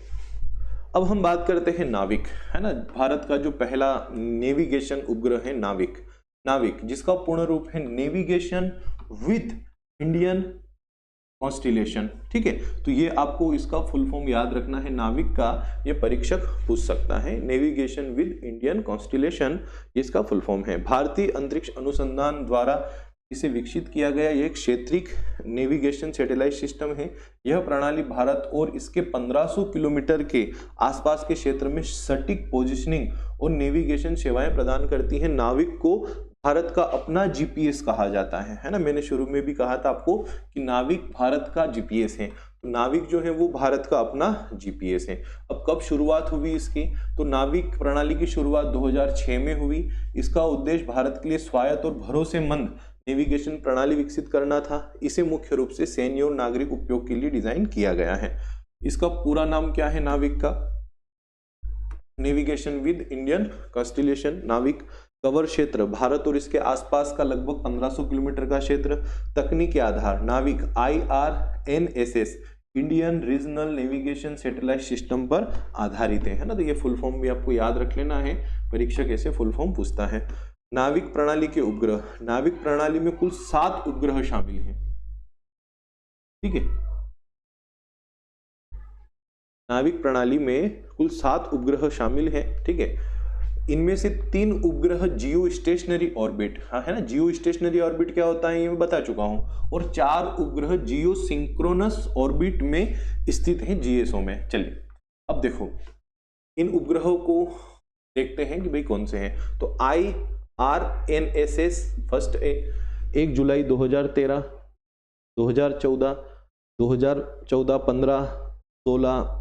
A: अब हम बात करते हैं नाविक, है ना। भारत का जो पहला नेविगेशन उपग्रह है नाविक, जिसका पूर्ण रूप है नेविगेशन विद इंडियन कॉन्स्टिलेशन, ठीक है। तो ये आपको इसका फुल फॉर्म याद रखना है, नाविक का ये परीक्षक पूछ सकता है। नेविगेशन विद इंडियन कॉन्स्टिलेशन इसका फुल फॉर्म है। भारतीय अंतरिक्ष अनुसंधान द्वारा इसे विकसित किया गया ये एक क्षेत्रीय नेविगेशन सैटेलाइट सिस्टम है। यह प्रणाली भारत और इसके 1500 किलोमीटर के आसपास के क्षेत्र में सटीक पोजीशनिंग और नेविगेशन सेवाएं प्रदान करती हैं। नाविक को भारत का अपना जीपीएस कहा जाता है ना। मैंने शुरू में भी कहा था आपको कि नाविक भारत का जीपीएस है, तो नाविक जो है वो भारत का अपना जीपीएस है। अब कब शुरुआत हुई इसकी, तो नाविक प्रणाली की शुरुआत 2006 में हुई। इसका उद्देश्य भारत के लिए स्वायत्त और भरोसेमंद नेविगेशन प्रणाली विकसित करना था। इसे मुख्य रूप से सैन्य और नागरिक उपयोग के लिए डिजाइन किया गया है। इसका पूरा नाम क्या है नाविक का, नेविगेशन विद इंडियन कॉन्स्टिलेशन। नाविक कवर क्षेत्र भारत और इसके आसपास का लगभग 1500 किलोमीटर का क्षेत्र। तकनीकी आधार नाविक IRNSS Indian regional navigation satellite system पर आधारित है ना। तो ये फुल फॉर्म भी आपको याद रख लेना है, परीक्षक ऐसे फुल फॉर्म पूछता है। नाविक प्रणाली के उपग्रह, नाविक प्रणाली में कुल 7 उपग्रह शामिल हैं, ठीक है। नाविक प्रणाली में कुल 7 उपग्रह शामिल हैं, ठीक है। इनमें से 3 उपग्रह जियो स्टेशनरी ऑर्बिट, हाँ है ना, जियो स्टेशनरी ऑर्बिट क्या होता है ये मैं बता चुका हूं, और 4 उपग्रह जियो सिंक्रोनस ऑर्बिट में स्थित हैं, जीएसओ में। चलिए अब देखो इन उपग्रहों को देखते हैं कि भाई कौन से हैं। तो IRNSS फर्स्ट 1 जुलाई 2013, 2014, 2014, 15,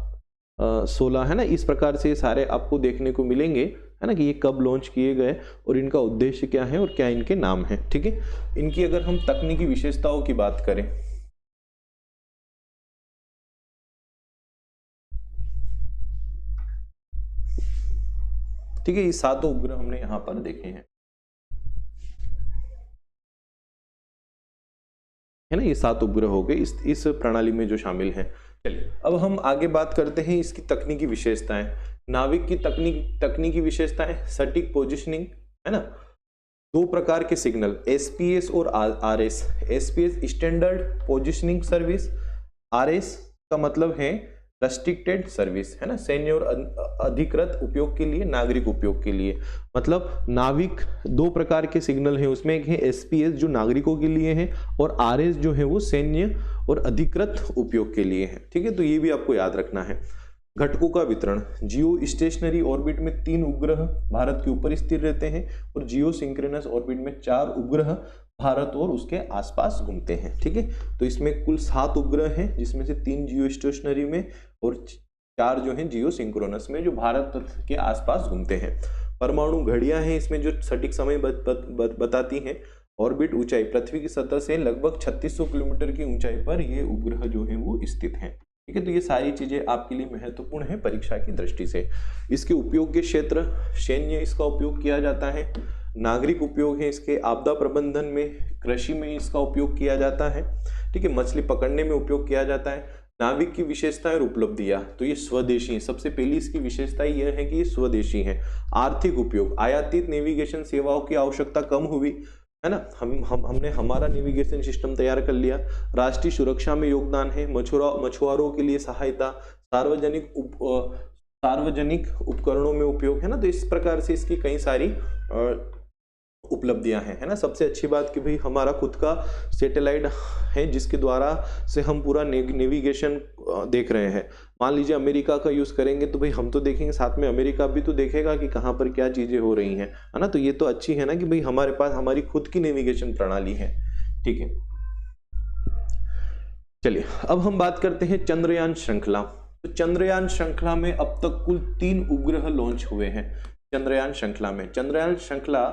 A: 16 है ना। इस प्रकार से सारे आपको देखने को मिलेंगे, है ना, कि ये कब लॉन्च किए गए और इनका उद्देश्य क्या है और क्या इनके नाम हैं, ठीक है। इनकी अगर हम तकनीकी विशेषताओं की बात करें, ठीक है, ये 7 उपग्रह हमने यहां पर देखे हैं, है ना। ये 7 उपग्रह हो गए इस प्रणाली में जो शामिल हैं। चलिए अब हम आगे बात करते हैं इसकी तकनीकी विशेषताएं। नाविक की तकनीकी विशेषताएं, सटीक पोजिशनिंग, है ना। 2 प्रकार के सिग्नल, एसपीएस और RS. SPS standard positioning service, RS का मतलब है रेस्ट्रिक्टेड सर्विस, है ना, सैन्य और अधिकृत उपयोग के लिए, नागरिक उपयोग के लिए। मतलब नाविक 2 प्रकार के सिग्नल हैं, उसमें एक है एसपीएस जो नागरिकों के लिए है, और आरएस जो है वो सैन्य और अधिकृत उपयोग के लिए है, ठीक है। तो ये भी आपको याद रखना है। घटकों का वितरण, जियो स्टेशनरी ऑर्बिट में 3 उपग्रह भारत के ऊपर स्थिर रहते हैं, और जियो सिंक्रोनस ऑर्बिट में 4 उपग्रह भारत और उसके आसपास घूमते हैं, ठीक है। तो इसमें कुल 7 उपग्रह हैं, जिसमें से 3 जियो स्टेशनरी में और 4 जो हैं जियो सिंक्रोनस में, जो भारत के आसपास घूमते हैं। परमाणु घड़ियां हैं इसमें जो सटीक समय बताती हैं। ऑर्बिट ऊंचाई, पृथ्वी की सतह से लगभग 3600 किलोमीटर की ऊंचाई पर ये उपग्रह जो है वो स्थित हैं, ठीक है। तो ये सारी चीजें आपके लिए महत्वपूर्ण है परीक्षा की दृष्टि से। इसके उपयोग के क्षेत्र, सैन्य इसका उपयोग किया जाता है, नागरिक उपयोग है इसके, आपदा प्रबंधन में, कृषि में इसका उपयोग किया जाता है, ठीक है, मछली पकड़ने में उपयोग किया जाता है। नाविक की विशेषताएं और उपलब्धियां, तो ये स्वदेशी है। सबसे पहली इसकी विशेषता यह है कि ये स्वदेशी है। आर्थिक उपयोग, आयातित नेविगेशन सेवाओं की आवश्यकता कम हुई, है ना, हमने हमारा नेविगेशन सिस्टम तैयार कर लिया। राष्ट्रीय सुरक्षा में योगदान है, मछुआरों के लिए सहायता, सार्वजनिक उपकरणों में उपयोग, है ना। तो इस प्रकार से इसकी कई सारी उपलब्धियां हैं, है ना। सबसे अच्छी बात कि भाई हमारा खुद का सैटेलाइट है जिसके द्वारा से हम पूरा नेविगेशन देख रहे हैं। मान लीजिए अमेरिका का यूज करेंगे तो भाई हम तो देखेंगे, साथ में अमेरिका भी तो देखेगा कि कहाँ पर क्या चीजें हो रही हैं, है ना। तो ये तो अच्छी है ना कि भाई हमारे पास हमारी खुद की नेविगेशन प्रणाली है, ठीक है। चलिए अब हम बात करते हैं चंद्रयान श्रृंखला। तो चंद्रयान श्रृंखला में अब तक कुल 3 उपग्रह लॉन्च हुए हैं चंद्रयान श्रृंखला में। चंद्रयान श्रृंखला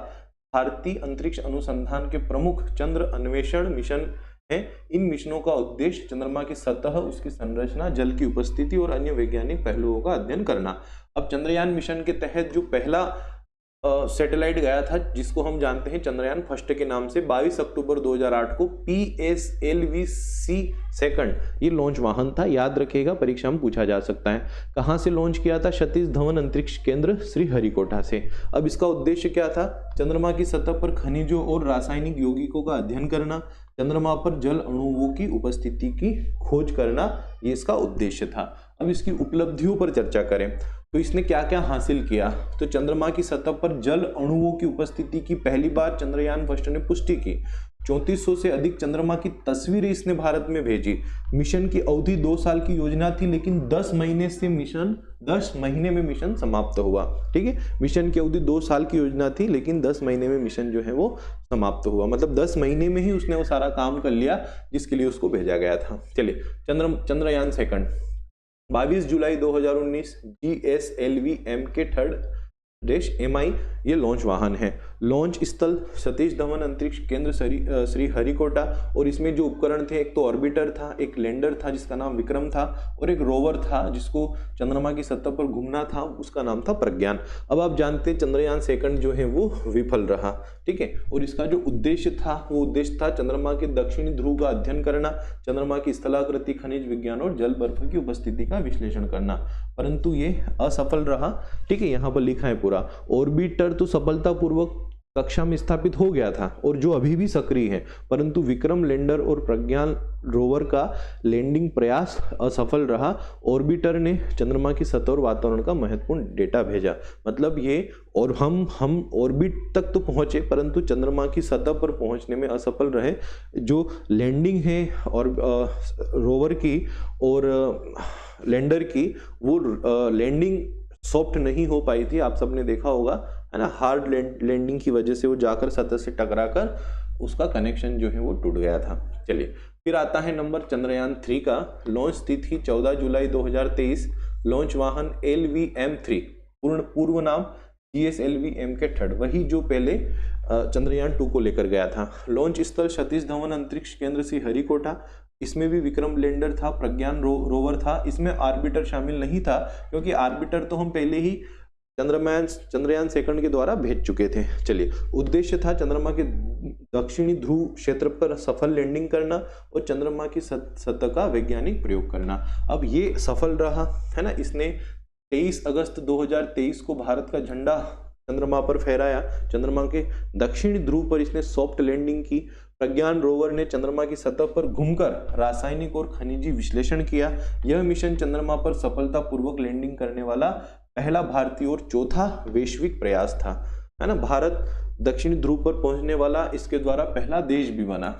A: भारतीय अंतरिक्ष अनुसंधान के प्रमुख चंद्र अन्वेषण मिशन है। इन मिशनों का उद्देश्य चंद्रमा की सतह, उसकी संरचना, जल की उपस्थिति और अन्य वैज्ञानिक पहलुओं का अध्ययन करना। अब चंद्रयान मिशन के तहत जो पहला सैटेलाइट गया था, जिसको हम जानते हैं चंद्रयान फर्स्ट के नाम से, 22 अक्टूबर 2008 को PSLV-C सेकंड, ये लॉन्च वाहन था। याद रखिएगा, परीक्षा में पूछा जा सकता है। कहाँ से लॉन्च किया था? सतीश धवन अंतरिक्ष केंद्र श्रीहरिकोटा से। अब इसका उद्देश्य क्या था? चंद्रमा की सतह पर खनिजों और रासायनिक यौगिकों का अध्ययन करना, चंद्रमा पर जल अणुओं की उपस्थिति की खोज करना, ये इसका उद्देश्य था। अब इसकी उपलब्धियों पर चर्चा करें तो इसने क्या क्या हासिल किया। तो चंद्रमा की सतह पर जल अणुओं की उपस्थिति की पहली बार चंद्रयान फर्स्ट ने पुष्टि की। 3400 से अधिक चंद्रमा की तस्वीरें इसने भारत में भेजी। मिशन की अवधि 2 साल की योजना थी, लेकिन 10 महीने में मिशन समाप्त हुआ, ठीक है। मिशन की अवधि 2 साल की योजना थी, लेकिन 10 महीने में मिशन जो है वो समाप्त हुआ। मतलब 10 महीने में ही उसने वो सारा काम कर लिया जिसके लिए उसको भेजा गया था। चलिए चंद्रयान सेकंड 22 जुलाई 2019 GSLV-M के देश MI ये लॉन्च वाहन है। लॉन्च स्थल सतीश धवन अंतरिक्ष केंद्र श्री हरिकोटा, और इसमें जो उपकरण थे, एक तो ऑर्बिटर था, एक लैंडर था जिसका नाम विक्रम था, और एक रोवर था जिसको चंद्रमा की सतह पर घूमना था, उसका नाम था प्रज्ञान। अब आप जानते हैं चंद्रयान सेकंड जो है वो विफल रहा, ठीक है, और इसका जो उद्देश्य था वो उद्देश्य था चंद्रमा के दक्षिणी ध्रुव का अध्ययन करना, चंद्रमा की स्थलाकृति, खनिज विज्ञान और जल बर्फ की उपस्थिति का विश्लेषण करना, परंतु ये असफल रहा, ठीक है। यहाँ पर लिखा है पूरा, ऑर्बिटर तो सफलतापूर्वक कक्षा में स्थापित हो गया था और जो अभी भी सक्रिय है, परंतु विक्रम लैंडर और प्रज्ञान रोवर का लैंडिंग प्रयास असफल रहा। ऑर्बिटर ने चंद्रमा की सतह और वातावरण का महत्वपूर्ण डेटा भेजा, मतलब ये, और हम ऑर्बिट तक तो पहुंचे परंतु चंद्रमा की सतह पर पहुंचने में असफल रहे। जो लैंडिंग है और रोवर की और लैंडर की, वो लैंडिंग सॉफ्ट नहीं हो पाई थी, आप सबने देखा होगा, है ना, हार्ड लैंडिंग की वजह से वो जाकर सतह से टकराकर उसका कनेक्शन जो है वो टूट गया था। चलिए, फिर आता है नंबर चंद्रयान 3 का। लॉन्च तिथि 14 जुलाई 2023। लॉन्च वाहन LVM-3, पूर्व नाम GSLV MK3, वही जो पहले चंद्रयान 2 को लेकर गया था। लॉन्च स्थल सतीश धवन अंतरिक्ष केंद्र श्री हरिकोटा, इसमें भी विक्रम लैंडर था, प्रज्ञान रोवर था, इसमें ऑर्बिटर शामिल नहीं था क्योंकि ऑर्बिटर तो हम पहले ही चंद्रयान सेकंड के द्वारा भेज चुके थे। चलिए, उद्देश्य था चंद्रमा के दक्षिणी ध्रुव क्षेत्र पर सफल लैंडिंग करना और चंद्रमा की सतह का वैज्ञानिक प्रयोग करना। अब ये सफल रहा, है ना, इसने 23 अगस्त 2023 को भारत का झंडा चंद्रमा पर फहराया। चंद्रमा के दक्षिणी ध्रुव पर इसने सॉफ्ट लैंडिंग की। प्रज्ञान रोवर ने चंद्रमा की सतह पर घूमकर रासायनिक और खनिजी विश्लेषण किया। यह मिशन चंद्रमा पर सफलतापूर्वक लैंडिंग करने वाला पहला भारतीय और चौथा वैश्विक प्रयास था, है ना। भारत दक्षिणी ध्रुव पर पहुंचने वाला इसके द्वारा पहला देश भी बना,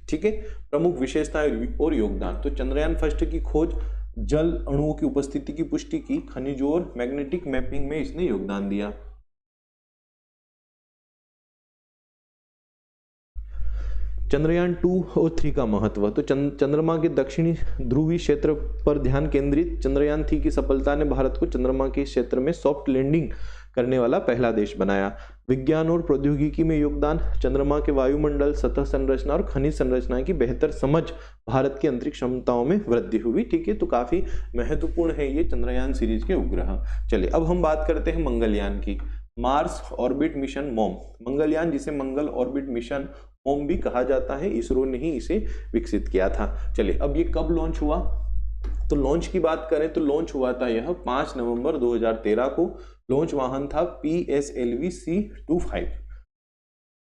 A: ठीक है। प्रमुख विशेषताएं और योगदान, तो चंद्रयान फर्स्ट की खोज जल अणुओं की उपस्थिति की पुष्टि की, खनिजों और मैग्नेटिक मैपिंग में इसने योगदान दिया। चंद्रयान 2 और 3 का महत्व, तो चंद्रमा के दक्षिणी ध्रुवीय क्षेत्र पर ध्यान केंद्रित। चंद्रयान 3 की सफलता ने भारत को चंद्रमा के क्षेत्र में सॉफ्ट लैंडिंग करने वाला पहला देश बनाया। विज्ञान और प्रौद्योगिकी में योगदान, चंद्रमा के वायुमंडल, सतह संरचना और खनिज संरचना की बेहतर समझ, भारत की अंतरिक्ष क्षमताओं में वृद्धि हुई, ठीक है। तो काफी महत्वपूर्ण है ये चंद्रयान सीरीज के उपग्रह। चलिए, अब हम बात करते हैं मंगलयान की। मार्स ऑर्बिट मिशन मोम, मंगलयान जिसे मंगल ऑर्बिट मिशन मोम भी कहा जाता है, इसरो ने ही इसे विकसित किया था। चलिए, अब ये कब लॉन्च हुआ, तो लॉन्च की बात करें तो लॉन्च हुआ था यह 5 नवंबर 2013 को। लॉन्च वाहन था PSLV C-25।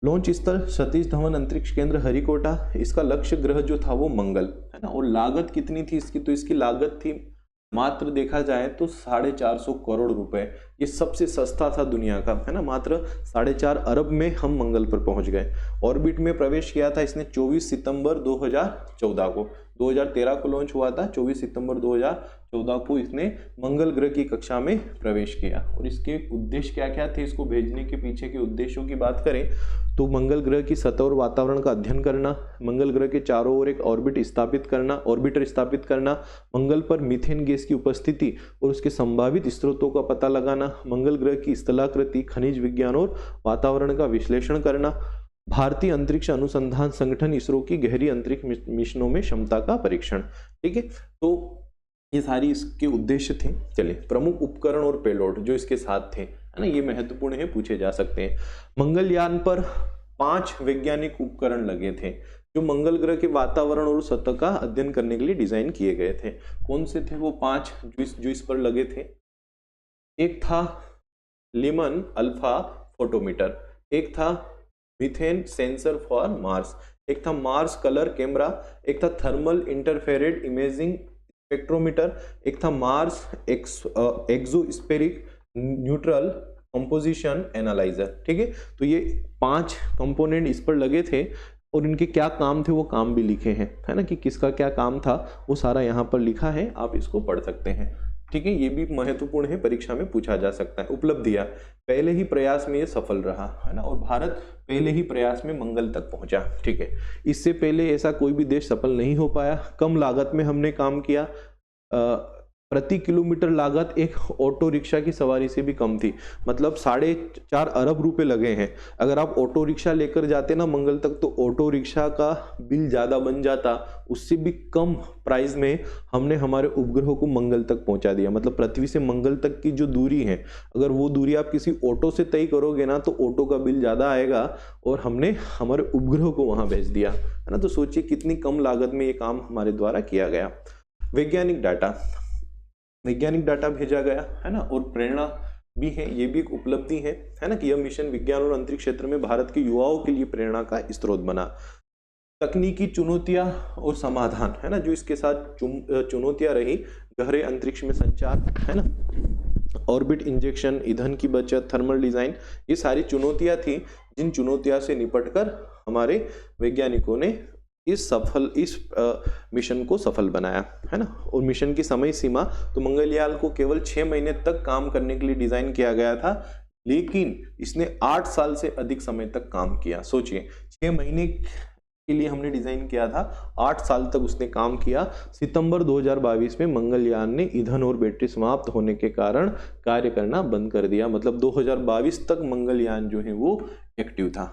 A: लॉन्च स्थल सतीश धवन अंतरिक्ष केंद्र हरिकोटा। इसका लक्ष्य ग्रह जो था वो मंगल, है ना। और लागत कितनी थी इसकी, तो इसकी लागत थी मात्र देखा जाए तो 450 करोड़ रुपए। ये सबसे सस्ता था दुनिया का, है ना। मात्र 4.5 अरब में हम मंगल पर पहुंच गए। ऑर्बिट में प्रवेश किया था इसने 24 सितंबर 2014 को। 2013 को लॉन्च हुआ था, 24 सितंबर 2014 को इसने मंगल ग्रह की कक्षा में प्रवेश किया। और इसके उद्देश्य क्या क्या थे, इसको भेजने के पीछे के उद्देश्यों की बात करें तो मंगल ग्रह की सतह और वातावरण का अध्ययन करना, मंगल ग्रह के चारों ओर एक ऑर्बिटर स्थापित करना, मंगल पर मीथेन गैस की उपस्थिति और उसके संभावित स्रोतों का पता लगाना, मंगल ग्रह की स्थलाकृति, खनिज विज्ञान और वातावरण का विश्लेषण करना, भारतीय अंतरिक्ष अनुसंधान संगठन इसरो की गहरी अंतरिक्ष मिशनों में क्षमता का परीक्षण, ठीक है। तो ये सारी इसके उद्देश्य थे। चलिए, प्रमुख उपकरण और पेलोड जो इसके साथ थे, है ना, ये महत्वपूर्ण है, पूछे जा सकते हैं। मंगलयान पर 5 वैज्ञानिक उपकरण लगे थे जो मंगल ग्रह के वातावरण और सतह का अध्ययन करने के लिए डिजाइन किए गए थे। कौन से थे वो 5 जो इस पर लगे थे? एक था लिमन अल्फा फोटोमीटर, एक था मीथेन सेंसर फॉर मार्स, एक था मार्स कलर कैमरा, एक था थर्मल इंटरफेरेड इमेजिंग स्पेक्ट्रोमीटर, एक था मार्स एक्सोस्फेरिक न्यूट्रल कंपोजिशन एनालाइजर, ठीक है। तो ये 5 कंपोनेंट इस पर लगे थे और इनके क्या काम थे वो काम भी लिखे हैं, है ना, कि किसका क्या काम था वो सारा यहाँ पर लिखा है, आप इसको पढ़ सकते हैं, ठीक है। ये भी महत्वपूर्ण है, परीक्षा में पूछा जा सकता है। उपलब्धियां, पहले ही प्रयास में ये सफल रहा, है ना, और भारत पहले ही प्रयास में मंगल तक पहुंचा, ठीक है। इससे पहले ऐसा कोई भी देश सफल नहीं हो पाया। कम लागत में हमने काम किया, प्रति किलोमीटर लागत एक ऑटो रिक्शा की सवारी से भी कम थी। मतलब 4.5 अरब रुपए लगे हैं। अगर आप ऑटो रिक्शा लेकर जाते ना मंगल तक, तो ऑटो रिक्शा का बिल ज़्यादा बन जाता, उससे भी कम प्राइस में हमने हमारे उपग्रह को मंगल तक पहुंचा दिया। मतलब पृथ्वी से मंगल तक की जो दूरी है, अगर वो दूरी आप किसी ऑटो से तय करोगे ना, तो ऑटो का बिल ज़्यादा आएगा, और हमने हमारे उपग्रह को वहाँ भेज दिया, है ना। तो सोचिए कितनी कम लागत में ये काम हमारे द्वारा किया गया। वैज्ञानिक डाटा भेजा गया, है ना, और प्रेरणा भी है, ये भी एक उपलब्धि है ना, कि यह मिशन विज्ञान और अंतरिक्ष क्षेत्र में भारत के युवाओं के लिए प्रेरणा का स्रोत बना। तकनीकी चुनौतियां और समाधान, है ना, जो इसके साथ चुनौतियां रही, गहरे अंतरिक्ष में संचार, है ना, ऑर्बिट इंजेक्शन, ईंधन की बचत, थर्मल डिजाइन, ये सारी चुनौतियां थी, जिन चुनौतियों से निपटकर हमारे वैज्ञानिकों ने इस मिशन को सफल बनाया, है ना। और मिशन की समय सीमा, तो मंगलयान को केवल 6 महीने तक काम करने के लिए डिजाइन किया गया था, लेकिन इसने 8 साल से अधिक समय तक काम किया। सोचिए, 6 महीने के लिए हमने डिजाइन किया था, 8 साल तक उसने काम किया। सितंबर 2022 में मंगलयान ने ईंधन और बैटरी समाप्त होने के कारण कार्य करना बंद कर दिया। मतलब 2022 तक मंगलयान जो है वो एक्टिव था।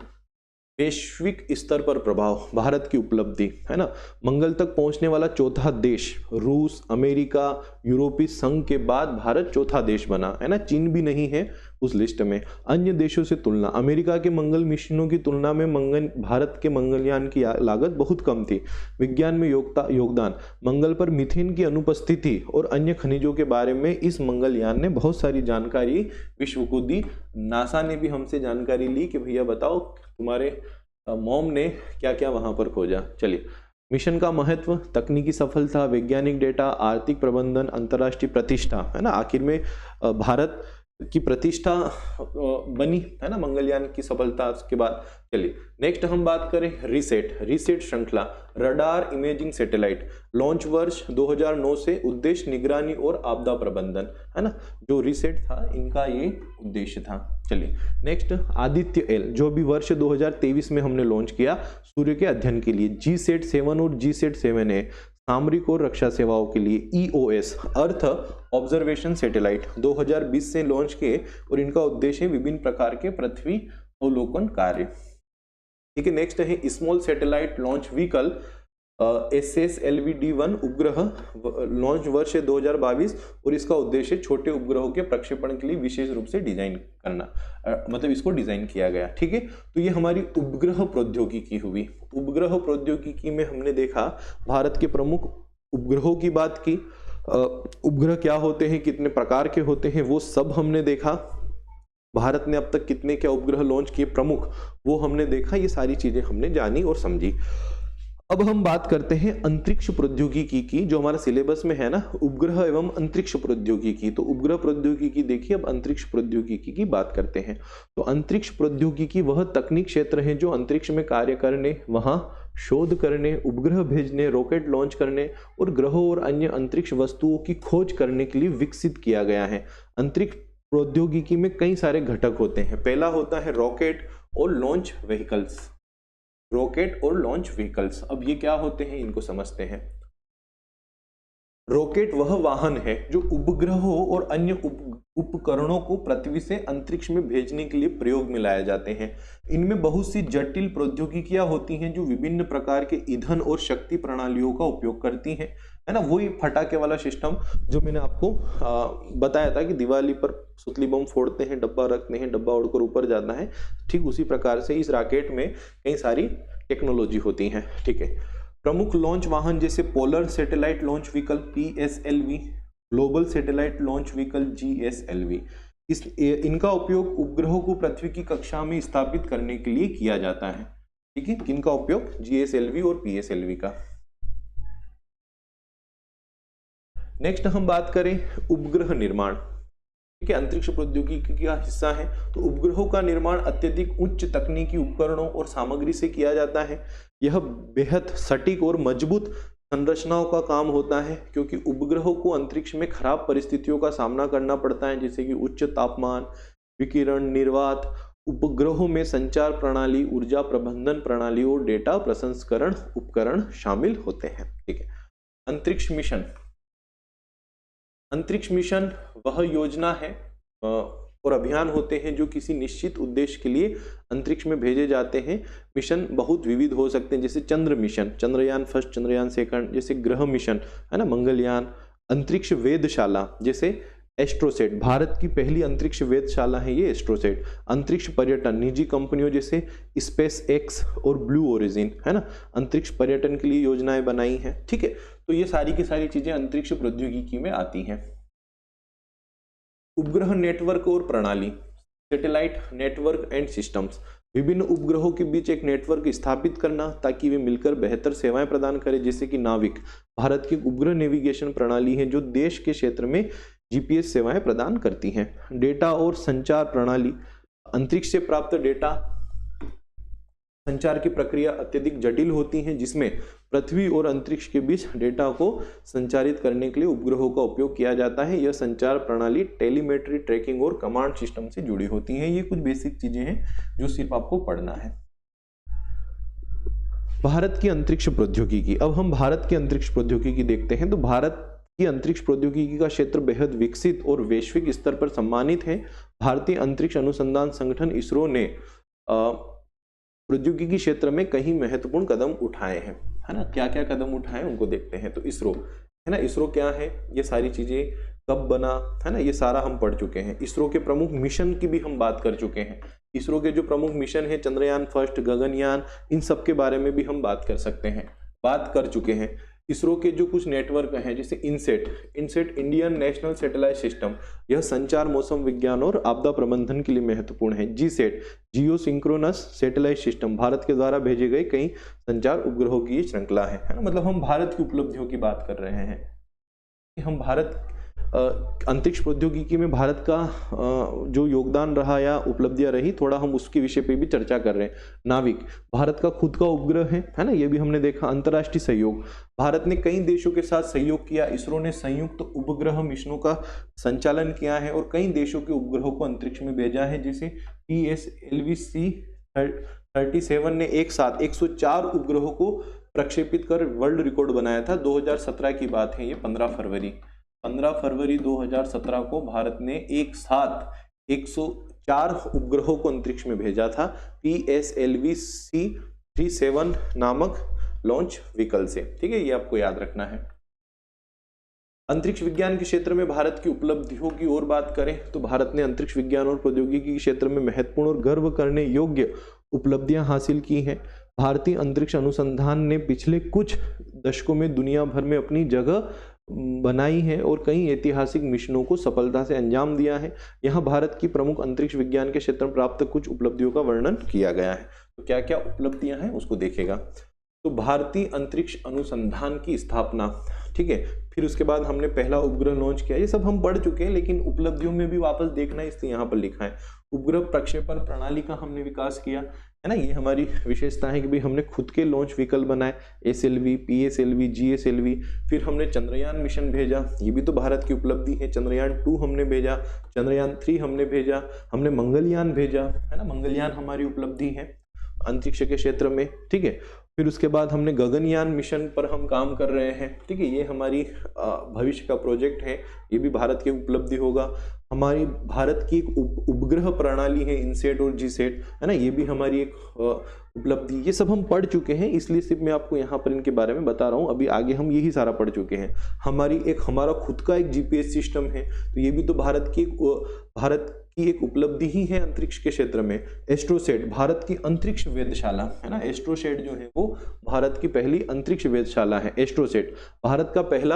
A: वैश्विक स्तर पर प्रभाव, भारत की उपलब्धि, है ना, मंगल तक पहुंचने वाला चौथा देश, रूस, अमेरिका, यूरोपीय संघ के बाद भारत चौथा देश बना, है ना। चीन भी नहीं है उस लिस्ट में। अन्य देशों से तुलना, अमेरिका के मंगल मिशनों की तुलना में भारत के मंगलयान की लागत बहुत कम थी। विज्ञान में योगदान, मंगल पर मीथेन की अनुपस्थिति और अन्य खनिजों के बारे में इस मंगलयान ने बहुत सारी जानकारी विश्व को दी। नासा ने भी हमसे जानकारी ली कि भैया बताओ तुम्हारे मॉम ने क्या क्या वहां पर खोजा। चलिए, मिशन का महत्व, तकनीकी सफलता, वैज्ञानिक डेटा, आर्थिक प्रबंधन, अंतर्राष्ट्रीय प्रतिष्ठा, है ना। आखिर में भारत की प्रतिष्ठा बनी, है ना, मंगलयान की सफलता के बाद। चलिए नेक्स्ट हम बात करें रीसेट श्रृंखला, रडार इमेजिंग सैटेलाइट, लॉन्च वर्ष 2009 से, उद्देश्य निगरानी और आपदा प्रबंधन, है ना। जो रीसेट था, इनका ये उद्देश्य था। चलिए नेक्स्ट, आदित्य एल, जो भी वर्ष 2023 में हमने लॉन्च किया सूर्य के अध्ययन के लिए। GSAT-7 और GSAT-7A सामरिक और रक्षा सेवाओं के लिए। EOS, अर्थ ऑब्जर्वेशन सैटेलाइट, 2020 से लॉन्च किए, और इनका उद्देश्य विभिन्न प्रकार के पृथ्वी अवलोकन कार्य। ठीक है, नेक्स्ट है small satellite launch vehicle, SSLV-D1 उपग्रह, लॉन्च वर्ष 2022, और इसका उद्देश्य छोटे उपग्रहों के प्रक्षेपण के लिए विशेष रूप से डिजाइन करना, मतलब इसको डिजाइन किया गया। ठीक है, तो ये हमारी उपग्रह प्रौद्योगिकी हुई। उपग्रह प्रौद्योगिकी में हमने देखा भारत के प्रमुख उपग्रहों की बात की, उपग्रह क्या होते हैं, कितने प्रकार के होते हैं, वो सब हमने देखा। भारत ने अब तक कितने क्या उपग्रह लॉन्च किए प्रमुख, वो हमने देखा। ये सारी चीजें हमने जानी और समझी। अब हम बात करते हैं अंतरिक्ष प्रौद्योगिकी की, जो हमारा सिलेबस में है ना, उपग्रह एवं अंतरिक्ष प्रौद्योगिकी। तो उपग्रह प्रौद्योगिकी देखिए, अब अंतरिक्ष प्रौद्योगिकी की बात करते हैं। तो अंतरिक्ष प्रौद्योगिकी वह तकनीक क्षेत्र है जो अंतरिक्ष में कार्य करने, वहां शोध करने, उपग्रह भेजने, रॉकेट लॉन्च करने और ग्रहों और अन्य अंतरिक्ष वस्तुओं की खोज करने के लिए विकसित किया गया है। अंतरिक्ष प्रौद्योगिकी में कई सारे घटक होते हैं। पहला होता है रॉकेट और लॉन्च व्हीकल्स। रॉकेट और लॉन्च व्हीकल्स, अब ये क्या होते हैं इनको समझते हैं। रॉकेट वह वाहन है जो उपग्रहों और अन्य उपकरणों को पृथ्वी से अंतरिक्ष में भेजने के लिए प्रयोग में लाए जाते हैं। इनमें बहुत सी जटिल प्रौद्योगिकियां होती हैं जो विभिन्न प्रकार के ईंधन और शक्ति प्रणालियों का उपयोग करती हैं, है ना। वही फटाके वाला सिस्टम जो मैंने आपको बताया था कि दिवाली पर सुतली बम फोड़ते हैं, डब्बा रखते हैं, डब्बा उड़कर ऊपर जाता है, ठीक उसी प्रकार से इस रॉकेट में कई सारी टेक्नोलॉजी होती है। ठीक है, प्रमुख लॉन्च वाहन जैसे polar satellite launch vehicle PSLV, global satellite launch vehicle GSLV, इनका उपयोग उपग्रहों को पृथ्वी की कक्षा में स्थापित करने के लिए किया जाता है। ठीक है, किनका उपयोग, GSLV और PSLV का। नेक्स्ट हम बात करें उपग्रह निर्माण। ठीक है, अंतरिक्ष प्रौद्योगिकी का हिस्सा है। तो उपग्रहों का निर्माण अत्यधिक उच्च तकनीकी उपकरणों और सामग्री से किया जाता है। यह बेहद सटीक और मजबूत संरचनाओं का काम होता है, क्योंकि उपग्रहों को अंतरिक्ष में खराब परिस्थितियों का सामना करना पड़ता है, जैसे कि उच्च तापमान, विकिरण, निर्वात। उपग्रहों में संचार प्रणाली, ऊर्जा प्रबंधन प्रणाली और डेटा प्रसंस्करण उपकरण शामिल होते हैं। ठीक है, अंतरिक्ष मिशन। अंतरिक्ष मिशन वह योजना है और अभियान होते हैं जो किसी निश्चित उद्देश्य के लिए अंतरिक्ष में भेजे जाते हैं। मिशन बहुत विविध हो सकते हैं, जैसे चंद्र mission, Chandrayaan first, Chandrayaan second, जैसे ग्रह मिशन है ना, मंगलयान। अंतरिक्ष वेधशाला जैसे एस्ट्रोसेट, भारत की पहली अंतरिक्ष वेधशाला है ये एस्ट्रोसेट। अंतरिक्ष पर्यटन, निजी कंपनियों जैसे स्पेस एक्स और ब्लू ओरिजिन है ना, अंतरिक्ष पर्यटन के लिए योजनाएं बनाई हैं। ठीक है, तो ये सारी की सारी चीजें अंतरिक्ष प्रौद्योगिकी में आती हैं। उपग्रह नेटवर्क और प्रणाली, सैटेलाइट नेटवर्क एंड सिस्टम्स, विभिन्न उपग्रहों के बीच एक नेटवर्क स्थापित करना ताकि वे मिलकर बेहतर सेवाएं प्रदान करें, जैसे कि नाविक, भारत की उपग्रह नेविगेशन प्रणाली है जो देश के क्षेत्र में जीपीएस सेवाएं प्रदान करती हैं। डेटा और संचार प्रणाली, अंतरिक्ष से प्राप्त डेटा संचार की प्रक्रिया अत्यधिक जटिल होती है, जिसमें पृथ्वी और अंतरिक्ष के बीच डेटा को संचारित करने के लिए उपग्रहों का उपयोग किया जाता है। यह संचार प्रणाली टेलीमेट्री, ट्रैकिंग और कमांड सिस्टम से जुड़ी होती है। ये कुछ बेसिक चीजें हैं जो सिर्फ आपको पढ़ना है। भारत की अंतरिक्ष प्रौद्योगिकी, अब हम भारत की अंतरिक्ष प्रौद्योगिकी देखते हैं। तो भारत की अंतरिक्ष प्रौद्योगिकी का क्षेत्र बेहद विकसित और वैश्विक स्तर पर सम्मानित है। भारतीय अंतरिक्ष अनुसंधान संगठन इसरो ने प्रौद्योगिकी क्षेत्र में कई महत्वपूर्ण कदम उठाए हैं, है ना। क्या क्या कदम उठाए उनको देखते हैं। तो इसरो है ना, इसरो क्या है, ये सारी चीजें कब बना है ना, ये सारा हम पढ़ चुके हैं। इसरो के प्रमुख मिशन की भी हम बात कर चुके हैं। इसरो के जो प्रमुख मिशन है, चंद्रयान फर्स्ट, गगनयान, इन सब के बारे में भी हम बात कर सकते हैं, बात कर चुके हैं। इसरो के जो कुछ नेटवर्क हैं, जैसे INSAT Indian national satellite system, यह संचार, मौसम विज्ञान और आपदा प्रबंधन के लिए महत्वपूर्ण है। जीसेट, जियो सिंक्रोनस सैटेलाइट सिस्टम, भारत के द्वारा भेजे गए कई संचार उपग्रहों की श्रृंखला है ना। मतलब हम भारत की उपलब्धियों की बात कर रहे हैं कि हम भारत अंतरिक्ष प्रौद्योगिकी में भारत का जो योगदान रहा या उपलब्धियां रही, थोड़ा हम उसके विषय पे भी चर्चा कर रहे हैं। नाविक, भारत का खुद का उपग्रह है ना, ये भी हमने देखा। अंतर्राष्ट्रीय सहयोग, भारत ने कई देशों के साथ सहयोग किया। इसरो ने संयुक्त उपग्रह मिशनों का संचालन किया है और कई देशों के उपग्रहों को अंतरिक्ष में भेजा है, जैसे PSLV-37 ने एक साथ 104 उपग्रहों को प्रक्षेपित कर वर्ल्ड रिकॉर्ड बनाया था। 2017 की बात है ये, 15 फरवरी 2017 को भारत ने एक साथ 104 उपग्रहों को अंतरिक्ष में भेजा था, PSLV-C-37 नामक लॉन्च व्हीकल से। ठीक है, ये आपको याद रखना है। अंतरिक्ष विज्ञान के क्षेत्र में भारत की उपलब्धियों की ओर बात करें तो भारत ने अंतरिक्ष विज्ञान और प्रौद्योगिकी के क्षेत्र में महत्वपूर्ण और गर्व करने योग्य उपलब्धियां हासिल की हैं। भारतीय अंतरिक्ष अनुसंधान ने पिछले कुछ दशकों में दुनिया भर में अपनी जगह बनाई है और कई ऐतिहासिक मिशनों को सफलता से अंजाम दिया है। यहाँ भारत की प्रमुख अंतरिक्ष विज्ञान के क्षेत्र में प्राप्त कुछ उपलब्धियों का वर्णन किया गया है। तो क्या क्या उपलब्धियां हैं उसको देखेगा। तो भारतीय अंतरिक्ष अनुसंधान की स्थापना, ठीक है, फिर उसके बाद हमने पहला उपग्रह लॉन्च किया, ये सब हम पढ़ चुके हैं, लेकिन उपलब्धियों में भी वापस देखना है इसलिए यहाँ पर लिखा है। उपग्रह प्रक्षेपण प्रणाली का हमने विकास किया है ना, ये हमारी विशेषता है कि भाई हमने खुद के लॉन्च व्हीकल बनाए, SLV, PSLV, GSLV। फिर हमने चंद्रयान मिशन भेजा, ये भी तो भारत की उपलब्धि है। चंद्रयान 2 हमने भेजा, चंद्रयान 3 हमने भेजा, हमने मंगलयान भेजा है ना, मंगलयान हमारी उपलब्धि है अंतरिक्ष के क्षेत्र में। ठीक है, फिर उसके बाद हमने गगनयान मिशन पर हम काम कर रहे हैं। ठीक है, ये हमारी भविष्य का प्रोजेक्ट है, ये भी भारत की उपलब्धि होगा। हमारी भारत की एक उपग्रह प्रणाली है, इनसेट और जीसेट है ना, ये भी हमारी एक उपलब्धि। ये सब हम पढ़ चुके हैं, इसलिए सिर्फ मैं आपको यहाँ पर इनके बारे में बता रहा हूँ। अभी आगे हम यही सारा पढ़ चुके हैं। हमारा खुद का एक GPS सिस्टम है, तो ये भी तो भारत की एक उपलब्धि ही है अंतरिक्ष के क्षेत्र में। एस्ट्रोसेट, भारत की अंतरिक्ष वेधशाला है ना, एस्ट्रोसेट जो है वो भारत की पहली अंतरिक्ष वेधशाला है। एस्ट्रोसेट भारत का पहला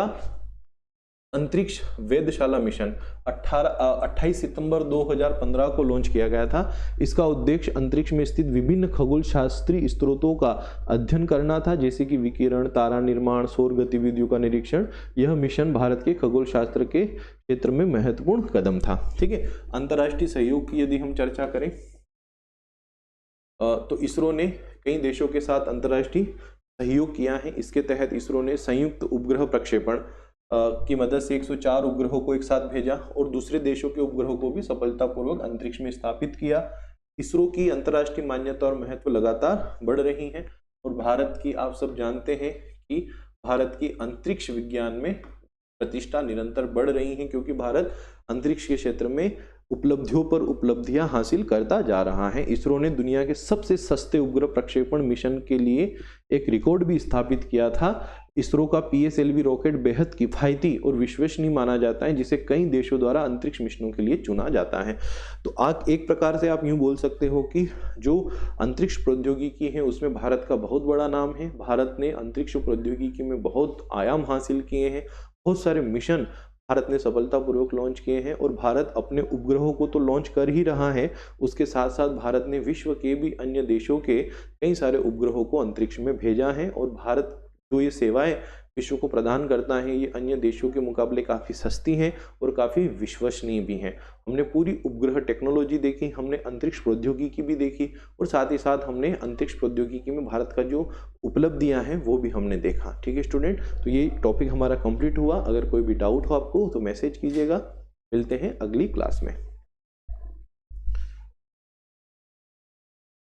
A: अंतरिक्ष वेधशाला मिशन 28 सितंबर 2015 को लॉन्च किया गया था। इसका उद्देश्य अंतरिक्ष में स्थित विभिन्न खगोल शास्त्रीय स्रोतों का अध्ययन करना था, जैसे कि विकिरण, तारा निर्माण, सौर गतिविधियों का निरीक्षण। यह मिशन भारत के खगोल शास्त्र के क्षेत्र में महत्वपूर्ण कदम था। ठीक है, अंतर्राष्ट्रीय सहयोग की यदि हम चर्चा करें तो इसरो ने कई देशों के साथ अंतर्राष्ट्रीय सहयोग किया है। इसके तहत इसरो ने संयुक्त उपग्रह प्रक्षेपण की मदद से 104 उपग्रहों को एक साथ भेजा और दूसरे देशों के उपग्रहों को भी सफलतापूर्वक अंतरिक्ष में स्थापित किया। इसरो की अंतर्राष्ट्रीय मान्यता और महत्व लगातार बढ़ रही है और भारत की, आप सब जानते हैं कि भारत की अंतरिक्ष विज्ञान में प्रतिष्ठा निरंतर बढ़ रही है, क्योंकि भारत अंतरिक्ष के क्षेत्र में उपलब्धियों पर उपलब्धियां हासिल करता जा रहा है। इसरो ने दुनिया के सबसे सस्ते उपग्रह प्रक्षेपण मिशन के लिए एक रिकॉर्ड भी स्थापित किया था। इसरो का PSLV रॉकेट बेहद किफायती और विश्वसनीय माना जाता है, जिसे कई देशों द्वारा अंतरिक्ष मिशनों के लिए चुना जाता है। तो आप एक प्रकार से आप यूं बोल सकते हो कि जो अंतरिक्ष प्रौद्योगिकी है उसमें भारत का बहुत बड़ा नाम है। भारत ने अंतरिक्ष प्रौद्योगिकी में बहुत आयाम हासिल किए हैं, बहुत सारे मिशन भारत ने सफलतापूर्वक लॉन्च किए हैं, और भारत अपने उपग्रहों को तो लॉन्च कर ही रहा है, उसके साथ साथ भारत ने विश्व के भी अन्य देशों के कई सारे उपग्रहों को अंतरिक्ष में भेजा है। और भारत जो ये सेवाएं विश्व को प्रदान करता है, ये अन्य देशों के मुकाबले काफ़ी सस्ती हैं और काफ़ी विश्वसनीय भी हैं। हमने पूरी उपग्रह टेक्नोलॉजी देखी, हमने अंतरिक्ष प्रौद्योगिकी भी देखी, और साथ ही साथ हमने अंतरिक्ष प्रौद्योगिकी में भारत का जो उपलब्धियां हैं वो भी हमने देखा। ठीक है स्टूडेंट, तो ये टॉपिक हमारा कंप्लीट हुआ। अगर कोई भी डाउट हो आपको तो मैसेज कीजिएगा। मिलते हैं अगली क्लास में।